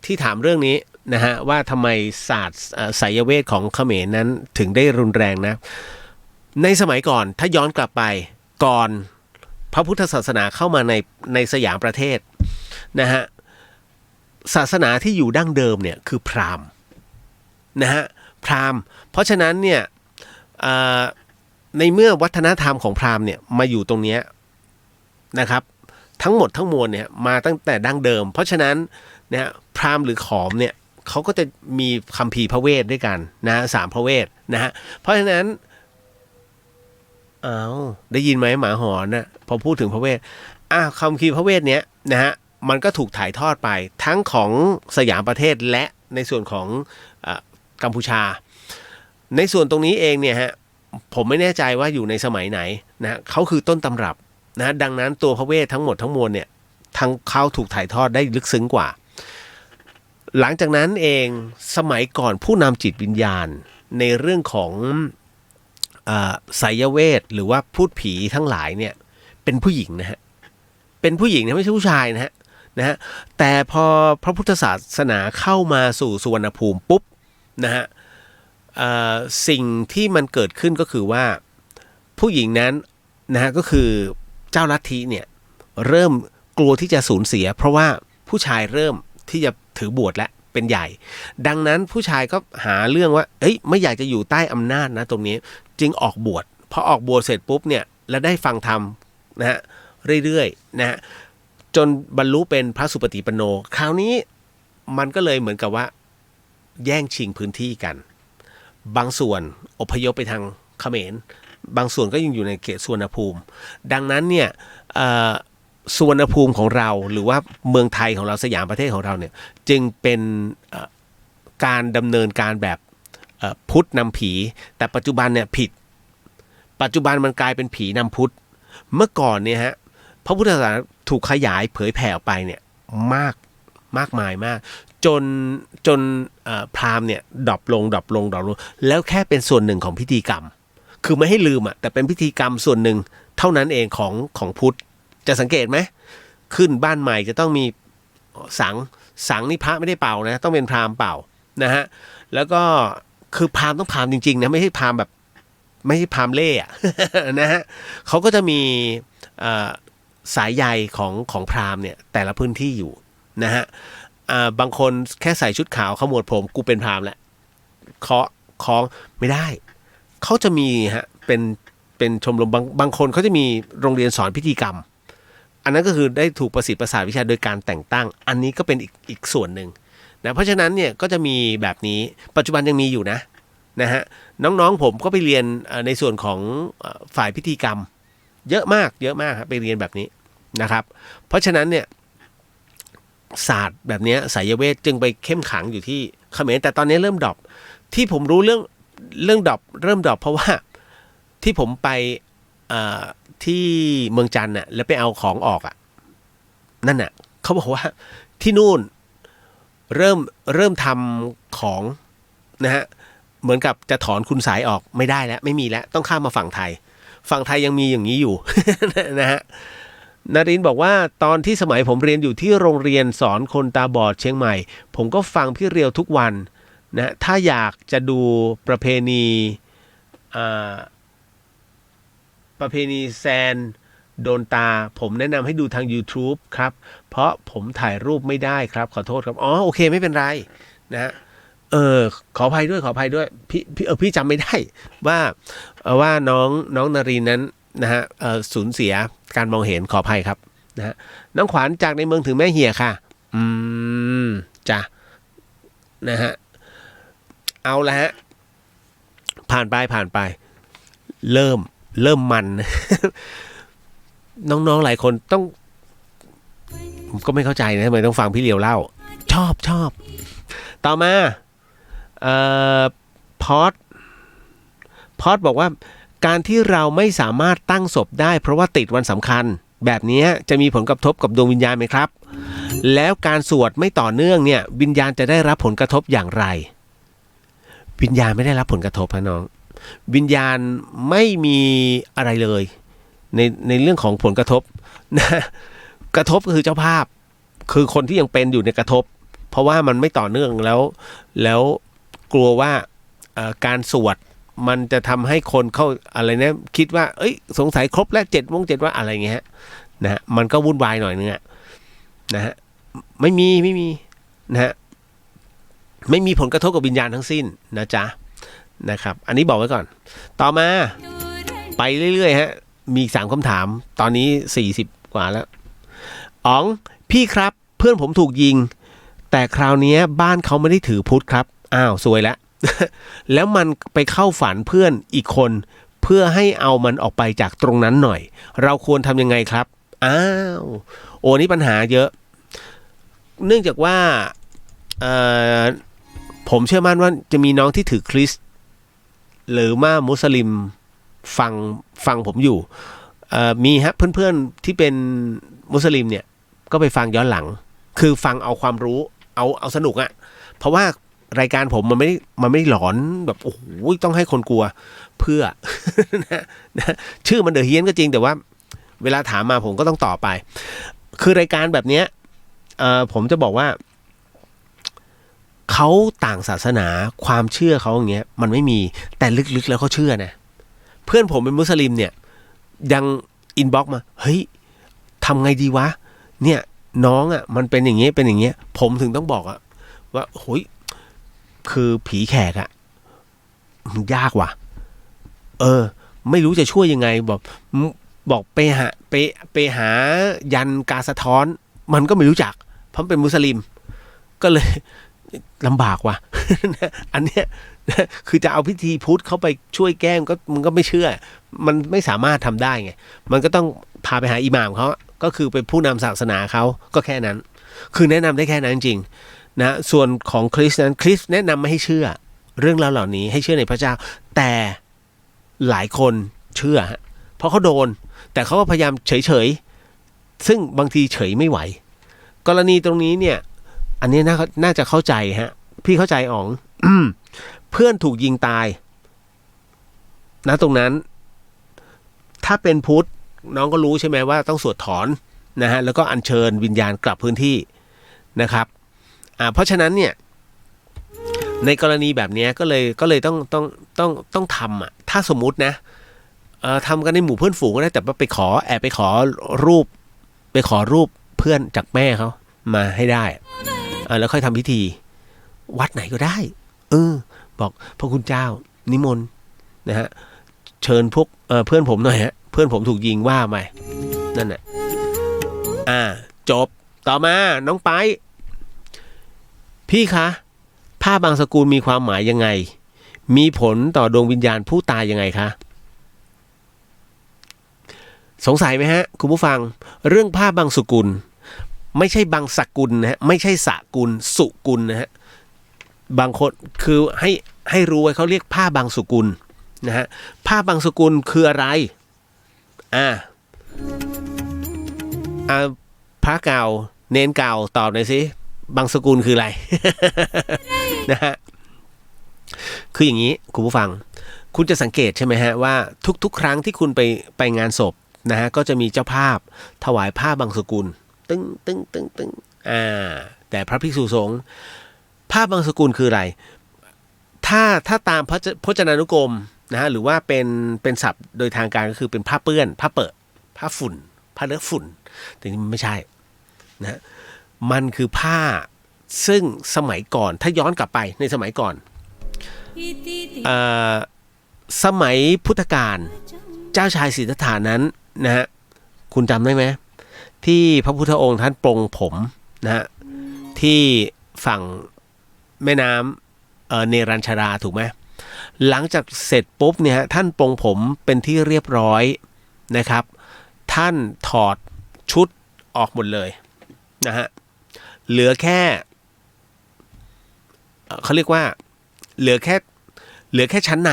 ที่ถามเรื่องนี้นะฮะว่าทำไมศาสตร์ไสยเวทของเขมรนั้นถึงได้รุนแรงนะในสมัยก่อนถ้าย้อนกลับไปก่อนพระพุทธศาสนาเข้ามาในสยามประเทศนะฮะศาสนาที่อยู่ดั้งเดิมเนี่ยคือพราหมณ์นะฮะพราหมณ์เพราะฉะนั้นเนี่ยในเมื่อวัฒนธรรมของพราหมณ์เนี่ยมาอยู่ตรงนี้นะครับทั้งหมดทั้งมวลเนี่ยมาตั้งแต่ดั้งเดิมเพราะฉะนั้นเนี่ยพราหมณ์หรือขอมเนี่ยเขาก็จะมีคัมภีร์พระเวทด้วยกันนะ3พระเวทนะฮะเพราะฉะนั้นได้ยินไหมหมาหอนนะพอพูดถึงพระเวทคัมภีร์พระเวทเนี้ยนะฮะมันก็ถูกถ่ายทอดไปทั้งของสยามประเทศและในส่วนของกัมพูชาในส่วนตรงนี้เองเนี่ยฮะผมไม่แน่ใจว่าอยู่ในสมัยไหนนะเขาคือต้นตำรับนะดังนั้นตัวพระเวททั้งหมดทั้งมวลเนี่ยทั้งเขาถูกถ่ายทอดได้ลึกซึ้งกว่าหลังจากนั้นเองสมัยก่อนผู้นำจิตวิญญาณในเรื่องของไสยเวทหรือว่าพูดผีทั้งหลายเนี่ยเป็นผู้หญิงนะฮะเป็นผู้หญิงนะไม่ใช่ผู้ชายนะฮะแต่พอพระพุทธศาสนาเข้ามาสู่สุวรรณภูมิปุ๊บนะฮะสิ่งที่มันเกิดขึ้นก็คือว่าผู้หญิงนั้นนะฮะก็คือเจ้าลัทธิเนี่ยเริ่มกลัวที่จะสูญเสียเพราะว่าผู้ชายเริ่มที่จะถือบวชแล้ว เป็นใหญ่ดังนั้นผู้ชายก็หาเรื่องว่าเอ้ยไม่อยากจะอยู่ใต้อำนาจนะตรงนี้จึงออกบวชพอออกบวชเสร็จปุ๊บเนี่ยแล้วได้ฟังธรรมนะฮะเรื่อยๆนะฮะจนบรรลุเป็นพระสุปฏิปันโนคราวนี้มันก็เลยเหมือนกับว่าแย่งชิงพื้นที่กันบางส่วนอพยพไปทางเขมรบางส่วนก็ยังอยู่ในเขตสุวรรณภูมิดังนั้นเนี่ยสุวรรณภูมิของเราหรือว่าเมืองไทยของเราสยามประเทศของเราเนี่ยจึงเป็นการดำเนินการแบบพุทธนำผีแต่ปัจจุบันเนี่ยผิดปัจจุบันมันกลายเป็นผีนำพุทธเมื่อก่อนเนี่ยฮะพระพุทธศาสนาถูกขยายเผยแผ่ออกไปเนี่ยมากมายมากจนพราหมณ์เนี่ยดรอปลงแล้วแค่เป็นส่วนหนึ่งของพิธีกรรมคือไม่ให้ลืมแต่เป็นพิธีกรรมส่วนหนึ่งเท่านั้นเองของพุทธจะสังเกตไหมขึ้นบ้านใหม่จะต้องมีสังนี่พระไม่ได้เป่านะต้องเป็นพราหมณ์เป่านะฮะแล้วก็คือพราหมณ์ต้องพราหมณ์จริงๆนะไม่ใช่พราหมณ์แบบไม่ใช่พราหมณ์เล่ห์ นะฮะเขาก็จะมีสายใยของพราหมณ์เนี่ยแต่ละพื้นที่อยู่นะฮะบางคนแค่ใส่ชุดขาวขมวดผมกูเป็นพราหมณ์แล้วเคาะของไม่ได้เขาจะมีฮะเป็นชมรมบางคนเขาจะมีโรงเรียนสอนพิธีกรรมอันนั้นก็คือได้ถูกประสิทธิ์ประสาทวิชาโดยการแต่งตั้งอันนี้ก็เป็นอีกส่วนหนึ่งนะเพราะฉะนั้นเนี่ยก็จะมีแบบนี้ปัจจุบันยังมีอยู่นะฮะน้องๆผมก็ไปเรียนในส่วนของฝ่ายพิธีกรรมเยอะมากครับไปเรียนแบบนี้นะครับเพราะฉะนั้นเนี่ยศาสตร์แบบนี้ไสยเวทจึงไปเข้มขังอยู่ที่เขมรแต่ตอนนี้เริ่มดรอปที่ผมรู้เรื่องดรอปเริ่มดรอปเพราะว่าที่ผมไปที่เมืองจันทร์น่ะแล้วไปเอาของออกนั่นน่ะเขาบอกว่าที่นู่นเริ่มทำของนะฮะเหมือนกับจะถอนคุณสายออกไม่ได้แล้วไม่มีแล้วต้องข้ามมาฝั่งไทยยังมีอย่างนี้อยู่ นะฮะนรินทร์บอกว่าตอนที่สมัยผมเรียนอยู่ที่โรงเรียนสอนคนตาบอดเชียงใหม่ผมก็ฟังพี่เรียวทุกวันนะถ้าอยากจะดูประเพณีแซนโดนตาผมแนะนำให้ดูทาง YouTube ครับเพราะผมถ่ายรูปไม่ได้ครับขอโทษครับอ๋อโอเคไม่เป็นไรนะขออภัยด้วยพี่จำไม่ได้ว่าน้องนรีนั้นนะฮะสูญเสียการมองเห็นขออภัยครับนะฮะน้องขวัญจากในเมืองถึงแม่เหี่ยค่ะจ้ะนะฮะเอาละฮะผ่านไปเริ่มมัน น้องๆหลายคนต้องก็ไม่เข้าใจนะทำไมต้องฟังพี่เลียวเล่าชอบต่อมาพอดบอกว่าการที่เราไม่สามารถตั้งศพได้เพราะว่าติดวันสำคัญแบบนี้จะมีผลกระทบกับดวงวิญญาณไหมครับแล้วการสวดไม่ต่อเนื่องเนี่ยวิญญาณจะได้รับผลกระทบอย่างไรวิญญาณไม่ได้รับผลกระทบนะน้องวิญญาณไม่มีอะไรเลยในเรื่องของผลกระทบนะกระทบก็คือเจ้าภาพคือคนที่ยังเป็นอยู่ในกระทบเพราะว่ามันไม่ต่อเนื่องแล้วกลัวว่าการสวดมันจะทำให้คนเข้าอะไรนะคิดว่าเอ้ยสงสัยครบแล้ว7 ว่าอะไรเงี้ยนะฮะมันก็วุ่นวายหน่อยนึงนะฮะไม่มีนะฮะไม่มีผลกระทบกับวิญญาณทั้งสิ้นนะจ๊ะนะครับอันนี้บอกไว้ก่อนต่อมาไปเรื่อยๆฮะมี3 คำถามตอนนี้40 กว่าแล้วอ๋องพี่ครับเพื่อนผมถูกยิงแต่คราวนี้บ้านเขาไม่ได้ถือพุทธครับอ้าวซวยแล้ว แล้วมันไปเข้าฝันเพื่อนอีกคนเพื่อให้เอามันออกไปจากตรงนั้นหน่อยเราควรทำยังไงครับอ้าวโอ้นี่ปัญหาเยอะเนื่องจากว่าผมเชื่อมั่นว่าจะมีน้องที่ถือคริสต์หรือว่ามุสลิมฟังผมอยู่มีฮะเพื่อนๆที่เป็นมุสลิมเนี่ยก็ไปฟังย้อนหลังคือฟังเอาความรู้เอาสนุกเพราะว่ารายการผมมันไม่หลอนแบบโอ้โหต้องให้คนกลัวเพื่อ นะชื่อมันเดอะเฮียนก็จริงแต่ว่าเวลาถามมาผมก็ต้องตอบไปคือรายการแบบเนี้ยผมจะบอกว่าเขาต่างศาสนาความเชื่อเขาอย่างเงี้ยมันไม่มีแต่ลึกๆแล้วเขาเชื่อนะเพื่อนผมเป็นมุสลิมเนี่ยยังอินบ็อกซ์มาเฮ้ยทำไงดีวะเนี่ยน้องมันเป็นอย่างเงี้ยผมถึงต้องบอก ว่าโอ้ยคือผีแขกอะมันยากว่ะไม่รู้จะช่วยยังไงบอกไปหายันกาสะท้อนมันก็ไม่รู้จักเพราะเป็นมุสลิมก็เลยลำบากว่ะ อันเนี้ยคือจะเอาพิธีพุทธเข้าไปช่วยแก้มันก็ไม่เชื่อมันไม่สามารถทำได้ไงมันก็ต้องพาไปหาอิหม่ามเขาก็คือเป็นผู้นำศาสนาเขาก็แค่นั้นคือแนะนำได้แค่นั้นจริงนะส่วนของคริสนั้นคริสแนะนำไม่ให้เชื่อเรื่องราวเหล่านี้ให้เชื่อในพระเจ้าแต่หลายคนเชื่อฮะเพราะเขาโดนแต่เขาก็พยายามเฉยซึ่งบางทีเฉยไม่ไหวกรณีตรงนี้เนี่ยอันนี้น่าจะเข้าใจฮะพี่เข้าใจอ๋อง เพื่อนถูกยิงตายนะตรงนั้นถ้าเป็นพุทธน้องก็รู้ใช่ไหมว่าต้องสวดถอนนะฮะแล้วก็อัญเชิญวิญญาณกลับพื้นที่นะครับเพราะฉะนั้นเนี่ยในกรณีแบบนี้ก็เลยต้องทำถ้าสมมุตินะทำกันในหมู่เพื่อนฝูงก็ได้แต่ว่าไปขอรูปเพื่อนจากแม่เขามาให้ได้แล้วค่อยทำพิธีวัดไหนก็ได้บอกพระคุณเจ้านิมนต์นะฮะเชิญพวกเพื่อนผมหน่อยฮะเพื่อนผมถูกยิงว่าไปนั่นน่ะจบต่อมาน้องไปพี่คะผ้าบางสกุลมีความหมายยังไงมีผลต่อดวงวิญญาณผู้ตายยังไงคะสงสัยไหมฮะคุณผู้ฟังเรื่องผ้าบางสกุลไม่ใช่บางสกุลนะฮะไม่ใช่สกุลสุกุลนะฮะบางคนคือให้รู้ไว้เขาเรียกผ้าบางสกุลนะฮะผ้าบางสกุลคืออะไรพระเก่าเนนเก่าตอบหน่อยสิบางสกุลคืออะไร นะฮะคืออย่างนี้คุณผู้ฟังคุณจะสังเกตใช่ไหมฮะว่าทุกครั้งที่คุณไปงานศพนะฮะก็จะมีเจ้าภาพถวายผ้าบางสกุลตึ้งแต่พระภิกษุสงฆ์ผ้าบางสกุลคืออะไรถ้าตามพจนานุกรมนะฮะหรือว่าเป็นศัพท์โดยทางการก็คือเป็นผ้าเปื้อนผ้าเปิดผ้าฝุ่นผ้าเลอะฝุ่นแต่นี่ไม่ใช่นะมันคือผ้าซึ่งสมัยก่อนถ้าย้อนกลับไปในสมัยก่อนสมัยพุทธกาลเจ้าชายสิทธัตถะนั้นนะฮะคุณจำได้ไหมที่พระพุทธองค์ท่านปรงผมนะฮะที่ฝั่งแม่น้ำเนรัญชาราถูกไหมหลังจากเสร็จปุ๊บเนี่ยท่านปรงผมเป็นที่เรียบร้อยนะครับท่านถอดชุดออกหมดเลยนะฮะเหลือแค่เขาเรียกว่าเหลือแค่ชั้นใน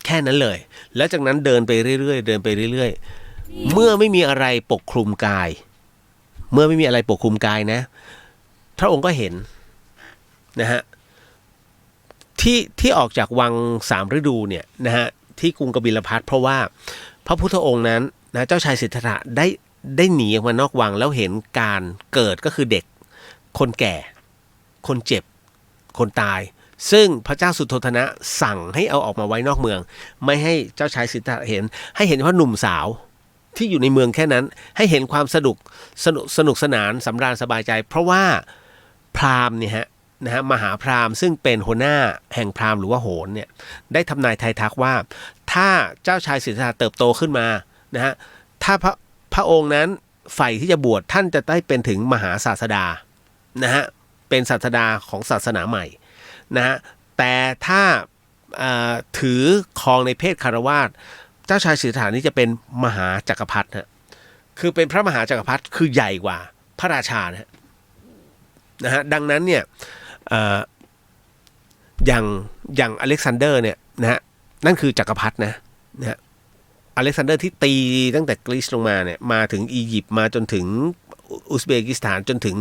แค่นั้นเลยแล้วจากนั้นเดินไปเรื่อยๆเมื่อไม่มีอะไรปกคลุมกายนะพระองค์ก็เห็นนะฮะที่ออกจากวังสามฤดูเนี่ยนะฮะที่กรุงกบิลพัสเพราะว่าพระพุทธองค์นั้นนะเจ้าชายสิทธัตถะได้หนีออกมานอกวังแล้วเห็นการเกิดก็คือเด็กคนแก่คนเจ็บคนตายซึ่งพระเจ้าสุโธทนะสั่งให้เอาออกมาไว้นอกเมืองไม่ให้เจ้าชายสิทธัตถะเห็นให้เห็นว่าหนุ่มสาวที่อยู่ในเมืองแค่นั้นให้เห็นความสนุกสนานสำราญสบายใจเพราะว่าพราหมณ์เนี่ยนะฮะมหาพราหมณ์ซึ่งเป็นหัวหน้าแห่งพราหมณ์หรือว่าโหรเนี่ยได้ทำนายทายทักว่าถ้าเจ้าชายสิทธัตถะเติบโตขึ้นมานะฮะถ้าพระองค์นั้นใฝ่ที่จะบวชท่านจะได้เป็นถึงมหาศาสดานะฮะเป็นศาสดาของศาสนาใหม่นะฮะแต่ถ้าถือครองในเพศคฤหัสถ์เจ้าชายสิทธัตถะนี้จะเป็นมหาจักรพรรดิฮะคือเป็นพระมหาจักรพรรดิคือใหญ่กว่าพระราชานะฮะดังนั้นเนี่ยอย่างอเล็กซานเดอร์เนี่ยนะฮะนั่นคือจักรพรรดินะฮะอเล็กซานเดอร์ที่ตีตั้งแต่กรีซลงมาเนี่ยมาถึงอียิปต์มาจนถึงอุซเบกิสถานจนถึง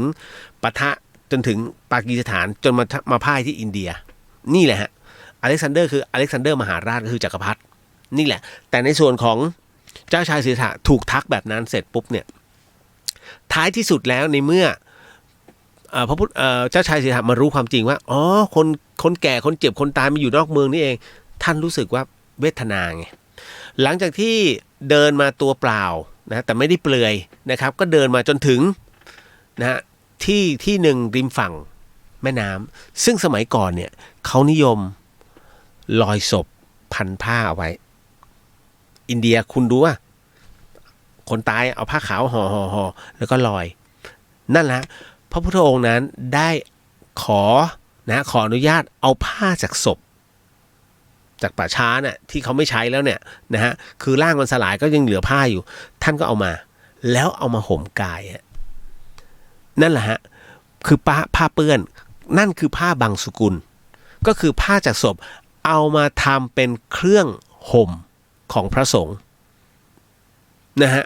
ปะทะจนถึงปากีสถานจนมาพ่ายที่อินเดียนี่แหละฮะอเล็กซานเดอร์คืออเล็กซานเดอร์มหาราชก็คือจักรพรรดินี่แหละแต่ในส่วนของเจ้าชายสิทธัตถะถูกทักแบบนั้นเสร็จปุ๊บเนี่ยท้ายที่สุดแล้วในเมื่อเจ้าชายสิทธัตถะมารู้ความจริงว่าอ๋อคนแก่คนเจ็บคนตายมาอยู่นอกเมืองนี่เองท่านรู้สึกว่าเวทนาไงหลังจากที่เดินมาตัวเปล่านะแต่ไม่ได้เปลือยนะครับก็เดินมาจนถึงนะฮะที่หนึ่งริมฝั่ง แม่น้ำซึ่งสมัยก่อนเนี่ยเขานิยมลอยศพพันผ้าเอาไว้อินเดียคุณดูว่าคนตายเอาผ้าขาวห่อแล้วก็ลอยนั่นแหละพระพุทธองค์นั้นได้ขออนุญาตเอาผ้าจากศพจากป่าช้าเนี่ยที่เขาไม่ใช้แล้วเนี่ยนะฮะคือร่างมันสลายก็ยังเหลือผ้าอยู่ท่านก็เอามาแล้วเอามาห่มกายนั่นแหละฮะคือผ้าเปื้อนนั่นคือผ้าบังสุกุลก็คือผ้าจากศพเอามาทำเป็นเครื่องห่มของพระสงฆ์นะฮะ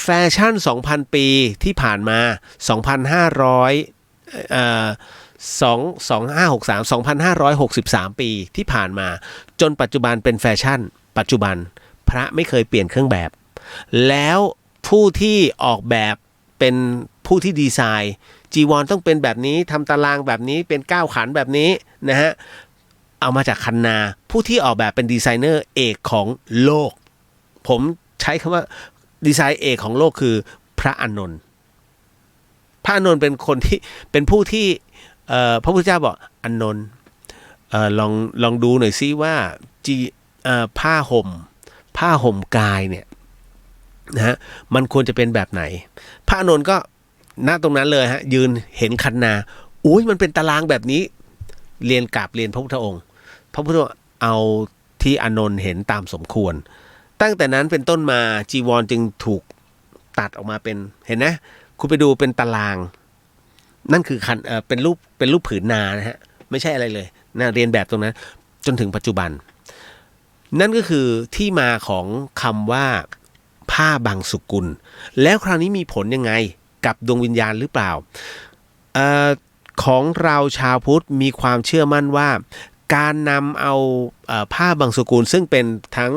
แฟชั่น 2,000 ปีที่ผ่านมา 2563 ปีที่ผ่านมาจนปัจจุบันเป็นแฟชั่นปัจจุบันพระไม่เคยเปลี่ยนเครื่องแบบแล้วผู้ที่ออกแบบเป็นผู้ที่ดีไซน์จีวรต้องเป็นแบบนี้ทำตารางแบบนี้เป็น9ขันแบบนี้นะฮะเอามาจากคันนาผู้ที่ออกแบบเป็นดีไซเนอร์เอกของโลกผมใช้คำว่าดีไซน์เอกของโลกคือพระอานนท์เป็นคนที่เป็นผู้ที่พระพุทธเจ้าบอกอานนท์ลองดูหน่อยซิว่าผ้าห่มกายเนี่ยนะฮะมันควรจะเป็นแบบไหนพระอานนท์ก็ณตรงนั้นเลยฮะยืนเห็นคันนาอุ้ยมันเป็นตารางแบบนี้เรียนพระพุทธองค์พระพุทธองค์เอาที่อานนท์เห็นตามสมควรตั้งแต่นั้นเป็นต้นมาจีวรจึงถูกตัดออกมาเป็นเห็นนะคุณไปดูเป็นตารางนั่นคือเป็นรูปผืนนานะฮะไม่ใช่อะไรเลยนะเรียนแบบตรงนั้นจนถึงปัจจุบันนั่นก็คือที่มาของคำว่าผ้าบังสุกุลแล้วคราวนี้มีผลยังไงกับดวงวิญญาณหรือเปล่าของเราชาวพุทธมีความเชื่อมั่นว่าการนำเอาผ้าบังสุกุลซึ่งเป็นทั้ง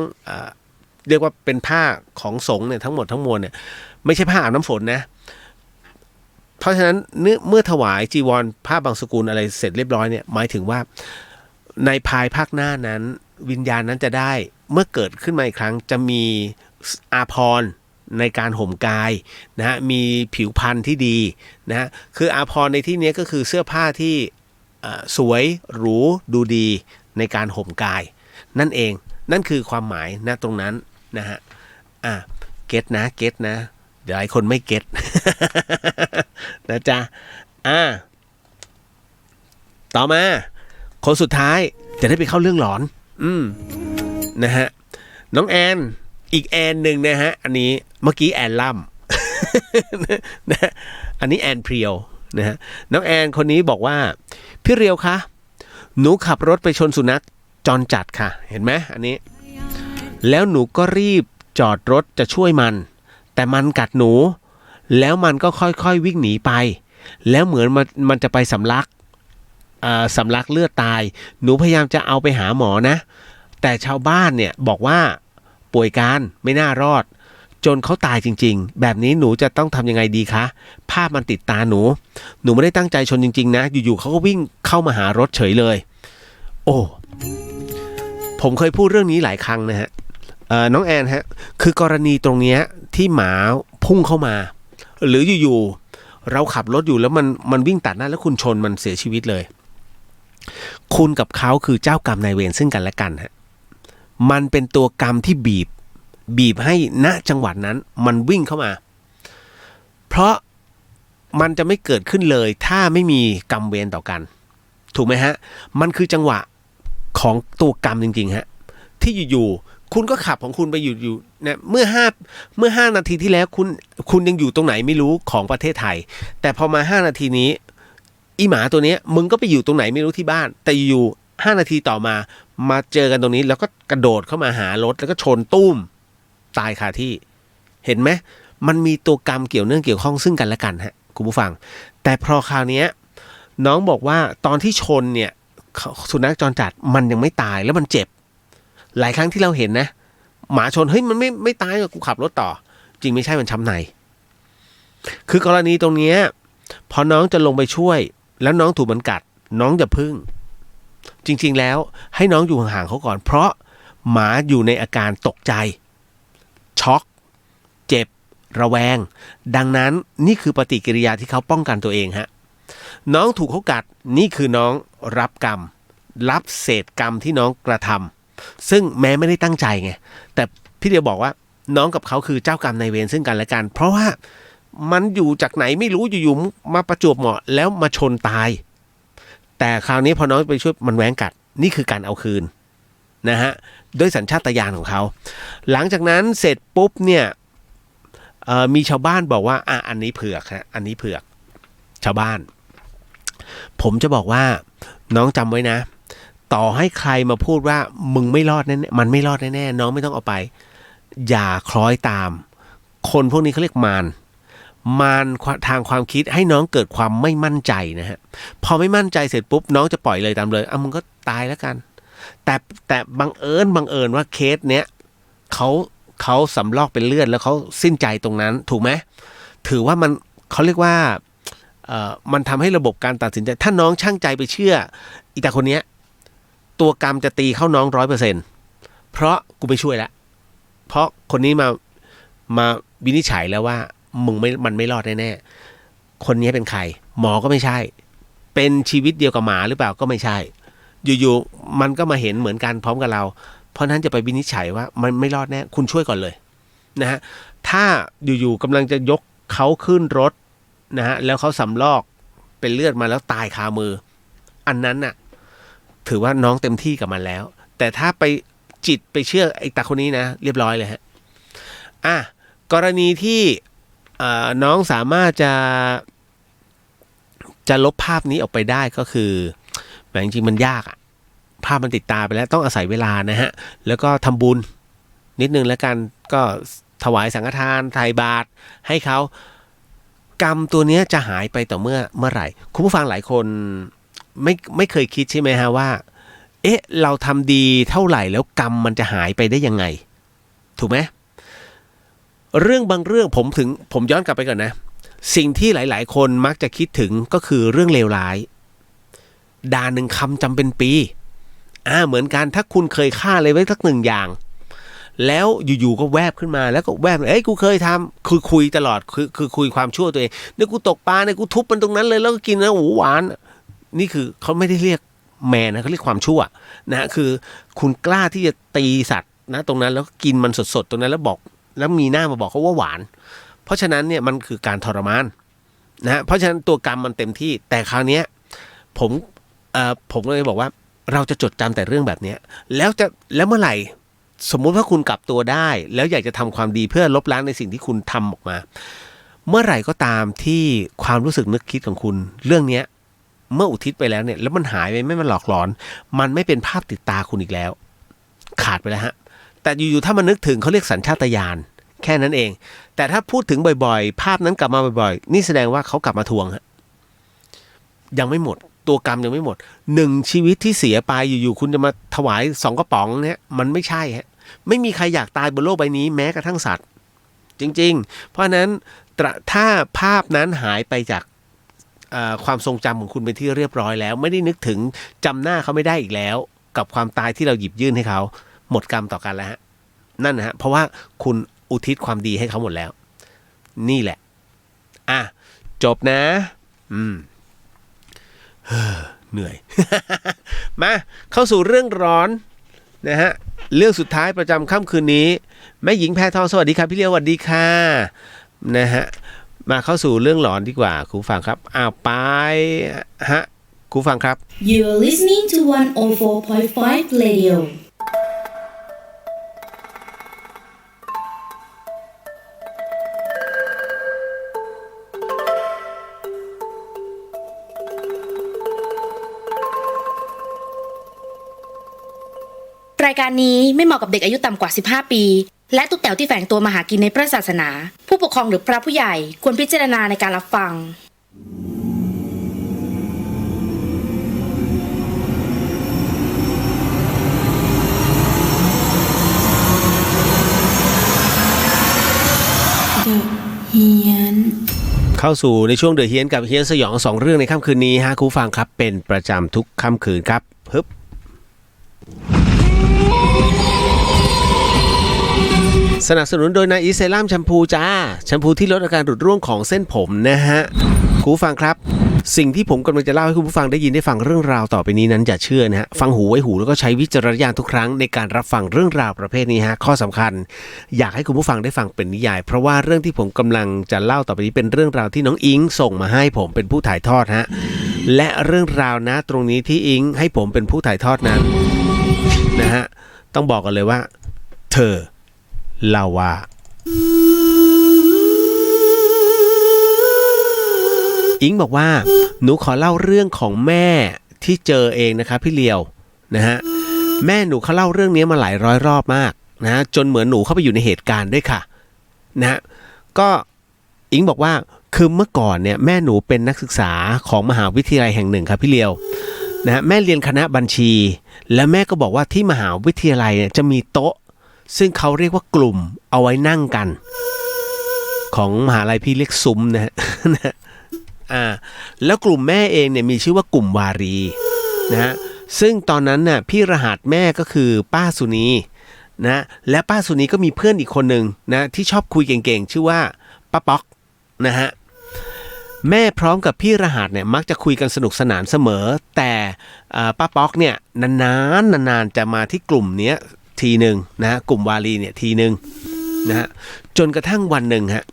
เรียกว่าเป็นผ้าของสงฆ์เนี่ยทั้งหมดทั้งมวลเนี่ยไม่ใช่ผ้าอาบน้ำฝนนะเพราะฉะนั้นเมื่อถวายจีวรผ้าบังสุกุลอะไรเสร็จเรียบร้อยเนี่ยหมายถึงว่าในภายภาคหน้านั้นวิญญาณนั้นจะได้เมื่อเกิดขึ้นมาอีกครั้งจะมีอาภรณ์ในการห่มกายนะฮะมีผิวพรรณที่ดีนะฮะคืออาภรณ์ในที่นี้ก็คือเสื้อผ้าที่สวยหรูดูดีในการห่มกายนั่นเองนั่นคือความหมายนะตรงนั้นนะฮะเก็ตนะเดี๋ยวหลายคนไม่เก็ต นะจ๊ะต่อมาคนสุดท้ายจะได้ไปเข้าเรื่องหลอนนะฮะน้องแอนอีกแอนหนึ่งนะฮะอันนี้เมื่อกี้แอนล่ำ นะอันนี้แอนเพรียวนะฮะน้องแอนคนนี้บอกว่าพี่เรียวคะหนูขับรถไปชนสุนัขจรจัดค่ะเห็นไหมอันนี้แล้วหนูก็รีบจอดรถจะช่วยมันแต่มันกัดหนูแล้วมันก็ค่อยๆวิ่งหนีไปแล้วเหมือนมันจะไปสำลักเลือดตายหนูพยายามจะเอาไปหาหมอนะแต่ชาวบ้านเนี่ยบอกว่าป่วยการไม่น่ารอดจนเขาตายจริงๆแบบนี้หนูจะต้องทำยังไงดีคะภาพมันติดตาหนูไม่ได้ตั้งใจชนจริงๆนะอยู่ๆเขาก็วิ่งเข้ามาหารถเฉยเลยโอ้ผมเคยพูดเรื่องนี้หลายครั้งนะฮะน้องแอนฮะคือกรณีตรงเนี้ยที่หมาพุ่งเข้ามาหรืออยู่ๆเราขับรถอยู่แล้วมันวิ่งตัดหน้าแล้วคุณชนมันเสียชีวิตเลยคุณกับเขาคือเจ้ากรรมนายเวรซึ่งกันและกันฮะมันเป็นตัวกรรมที่บีบให้ณจังหวัดนั้นมันวิ่งเข้ามาเพราะมันจะไม่เกิดขึ้นเลยถ้าไม่มีกรรมเวรต่อกันถูกไหมฮะมันคือจังหวะของตัวกรรมจริงๆฮะที่อยู่ๆคุณก็ขับของคุณไปอยู่นะเมื่อ5นาทีที่แล้วคุณยังอยู่ตรงไหนไม่รู้ของประเทศไทยแต่พอมา5นาทีนี้อีหมาตัวนี้มึงก็ไปอยู่ตรงไหนไม่รู้ที่บ้านแต่อยู่5นาทีต่อมาเจอกันตรงนี้แล้วก็กระโดดเข้ามาหารถแล้วก็ชนตุ้มตายคาที่เห็นไหมมันมีตัวกรรมเกี่ยวข้องซึ่งกันและกันฮะคุณผู้ฟังแต่พอคราวนี้น้องบอกว่าตอนที่ชนเนี่ยสุนัขจรจัดมันยังไม่ตายแล้วมันเจ็บหลายครั้งที่เราเห็นนะหมาชนเฮ้ยมันไม่ตายกูขับรถต่อจริงไม่ใช่มันช้ำในคือกรณีตรงนี้พอน้องจะลงไปช่วยแล้วน้องถูกมันกัดน้องอย่าพึ่งจริงๆแล้วให้น้องอยู่ห่างๆเขาก่อนเพราะหมาอยู่ในอาการตกใจช็อกเจ็บระแวงดังนั้นนี่คือปฏิกิริยาที่เขาป้องกันตัวเองฮะ น้องถูกเขากัดนี่คือน้องรับกรรมรับเศษกรรมที่น้องกระทำซึ่งแม้ไม่ได้ตั้งใจไงแต่พี่เดียวบอกว่าน้องกับเขาคือเจ้ากรรมนายเวรซึ่งกันและกันเพราะว่ามันอยู่จากไหนไม่รู้อยู่ๆมาประจวบเหมาะแล้วมาชนตายแต่คราวนี้พอน้องไปช่วยมันแหวงกัดนี่คือการเอาคืนนะฮะด้วยสัญชาตญาณของเขาหลังจากนั้นเสร็จปุ๊บเนี่ยมีชาวบ้านบอกว่าอันนี้เผือกฮะอันนี้เผือกชาวบ้านผมจะบอกว่าน้องจำไว้นะต่อให้ใครมาพูดว่ามึงไม่รอดแน่มันไม่รอดแน่น้องไม่ต้องเอาไปอย่าคล้อยตามคนพวกนี้เขาเรียกมารทางความคิดให้น้องเกิดความไม่มั่นใจนะฮะพอไม่มั่นใจเสร็จปุ๊บน้องจะปล่อยเลยตามเลยมึงก็ตายแล้วกันแต่บังเอิญว่าเคสเนี้ยเขาสำลอกเป็นเลือดแล้วเขาสิ้นใจตรงนั้นถูกไหมถือว่ามันเขาเรียกว่ามันทำให้ระบบการตัดสินใจถ้าน้องช่างใจไปเชื่ออีตาคนเนี้ยตัวกรรมจะตีเข้าน้อง 100%เพราะกูไม่ช่วยแล้วเพราะคนนี้มาวินิจฉัยแล้วว่ามันไม่รอดแน่ๆคนนี้เป็นใครหมอก็ไม่ใช่เป็นชีวิตเดียวกับหมาหรือเปล่าก็ไม่ใช่อยู่ๆมันก็มาเห็นเหมือนกันพร้อมกับเราเพราะนั้นจะไปวินิจฉัยว่ามันไม่รอดแน่คุณช่วยก่อนเลยนะฮะถ้าอยู่ๆกำลังจะยกเขาขึ้นรถนะฮะแล้วเขาสำลอกเป็นเลือดมาแล้วตายคามืออันนั้นน่ะถือว่าน้องเต็มที่กับมันแล้วแต่ถ้าไปจิตไปเชื่อไอ้ตาคนนี้นะเรียบร้อยเลยฮะกรณีที่น้องสามารถจะลบภาพนี้ออกไปได้ก็คือแต่จริงๆมันยากอะภาพมันติดตาไปแล้วต้องอาศัยเวลานะฮะแล้วก็ทำบุญนิดนึงแล้วกันก็ถวายสังฆทานไถ่บาตรให้เขากรรมตัวนี้จะหายไปต่อเมื่อไหร่คุณผู้ฟังหลายคนไม่เคยคิดใช่ไหมฮะว่าเราทำดีเท่าไหร่แล้วกรรมมันจะหายไปได้ยังไงถูกไหมเรื่องบางเรื่องผมย้อนกลับไปก่อนนะสิ่งที่หลายๆคนมักจะคิดถึงก็คือเรื่องเลวร้ายด่าหนึ่งคำจำเป็นปีเหมือนกันถ้าคุณเคยฆ่าอะไรไว้สักหนึ่งอย่างแล้วอยู่ๆก็แวบขึ้นมาแล้วก็แวบกูเคยทำคือคุยตลอดคือคุยความชั่วตัวเองเนี่ยกูตกปลาเนี่ยกูทุบมันตรงนั้นเลยแล้วก็กินนะหวานนี่คือเขาไม่ได้เรียกแมนนะเขาเรียกความชั่วนะคือคุณกล้าที่จะตีสัตว์นะตรงนั้นแล้วกินมันสดๆตรงนั้นแล้วมีหน้ามาบอกเขาว่าหวานเพราะฉะนั้นเนี่ยมันคือการทรมานนะเพราะฉะนั้นตัวกรรมมันเต็มที่แต่คราวนี้ผมก็เลยบอกว่าเราจะจดจำแต่เรื่องแบบนี้แล้วเมื่อไหร่สมมุติว่าคุณกลับตัวได้แล้วอยากจะทำความดีเพื่อลบล้างในสิ่งที่คุณทำออกมาเมื่อไหร่ก็ตามที่ความรู้สึกนึกคิดของคุณเรื่องนี้เมื่ออุทิศไปแล้วเนี่ยแล้วมันหายไปไม่มันหลอกหลอนมันไม่เป็นภาพติดตาคุณอีกแล้วขาดไปแล้วฮะแต่อยู่ๆถ้ามันนึกถึงเขาเรียกสัญชาตญาณแค่นั้นเองแต่ถ้าพูดถึงบ่อยๆภาพนั้นกลับมาบ่อยๆนี่แสดงว่าเขากลับมาทวงฮะยังไม่หมดตัวกรรมยังไม่หมด1ชีวิตที่เสียไปอยู่ๆคุณจะมาถวาย2กระป๋องเนี่ยมันไม่ใช่ฮะไม่มีใครอยากตายบนโลกใบนี้แม้กระทั่งสัตว์จริงๆเพราะนั้นถ้าภาพนั้นหายไปจากความทรงจำของคุณเป็นที่เรียบร้อยแล้วไม่ได้นึกถึงจำหน้าเขาไม่ได้อีกแล้วกับความตายที่เราหยิบยื่นให้เขาหมดกรรมต่อกันแล้วฮะนั่นนะฮะเพราะว่าคุณอุทิศความดีให้เขาหมดแล้วนี่แหละจบนะเหนื่อย มาเข้าสู่เรื่องร้อนนะฮะเรื่องสุดท้ายประจำค่ำคืนนี้แม่หญิงแพทองสวัสดีครับพี่เลี้ยวสวัสดีค่ะนะฮะมาเข้าสู่เรื่องหลอนดีกว่าครูฟังครับไปฮะครูฟังครับ You're listening to 104.5 Radioรายการนี้ไม่เหมาะกับเด็กอายุต่ำกว่า15ปีและตุ๊กแต๋วที่แฝงตัวมาหากินในพระศาสนาผู้ปกครองหรือพระผู้ใหญ่ควรพิจารณาในการรับฟัง The เฮียนเข้าสู่ในช่วงเดอะเฮียนกับเฮียนสยอง2เรื่องในค่ำคืนนี้ฮะคุณฟังครับเป็นประจำทุกค่ำคืนครับฮึบ สนับสนุนโดยนาอีเซรั่มแชมพูจ้าแชมพูที่ลดอาการหลุดร่วงของเส้นผมนะฮะคุณผู้ฟังครับสิ่งที่ผมกำลังจะเล่าให้คุณผู้ฟังได้ยินได้ฟังเรื่องราวต่อไปนี้นั้นอย่าเชื่อนะฮะฟังหูไว้หูแล้วก็ใช้วิจารณญาณทุกครั้งในการรับฟังเรื่องราวประเภทนี้ฮะข้อสำคัญอยากให้คุณผู้ฟังได้ฟังเป็นนิยายเพราะว่าเรื่องที่ผมกำลังจะเล่าต่อไปนี้เป็นเรื่องราวที่น้องอิงส่งมาให้ผมเป็นผู้ถ่ายทอดฮะและเรื่องราวนะตรงนี้ที่อิงให้ผมเป็นผู้ถ่ายทอดนั้นนะฮะต้องบอกกันเลยว่าเธอเล่าว่าอิงบอกว่าหนูขอเล่าเรื่องของแม่ที่เจอเองนะครับพี่เลียวนะฮะแม่หนูเขาเล่าเรื่องนี้มาหลายร้อยรอบมากนะจนเหมือนหนูเข้าไปอยู่ในเหตุการณ์ด้วยค่ะนะฮะก็อิงบอกว่าคือเมื่อก่อนเนี่ยแม่หนูเป็นนักศึกษาของมหาวิทยาลัยแห่งหนึ่งครับพี่เลียวนะฮะแม่เรียนคณะบัญชีและแม่ก็บอกว่าที่มหาวิทยาลัยเนี่ยจะมีโต๊ะซึ่งเขาเรียกว่ากลุ่มเอาไว้นั่งกันของมหาลัยพี่เรียกซุ้มนะฮะแล้วกลุ่มแม่เองเนี่ยมีชื่อว่ากลุ่มวารีนะฮะซึ่งตอนนั้นน่ะพี่รหัสแม่ก็คือป้าสุนีนะและป้าสุนีก็มีเพื่อนอีกคนหนึ่งนะที่ชอบคุยเก่งๆชื่อว่าป้าป๊อกนะฮะแม่พร้อมกับพี่รหัสเนี่ยมักจะคุยกันสนุกสนานเสมอแต่ป้าป๊อกเนี่ยนานๆจะมาที่กลุ่มเนี้ยทีหนึ่งนะกลุ่มวารีเนี่ยทีหนึ่งนะฮะจนกระทั่งวันหนึ่งฮะ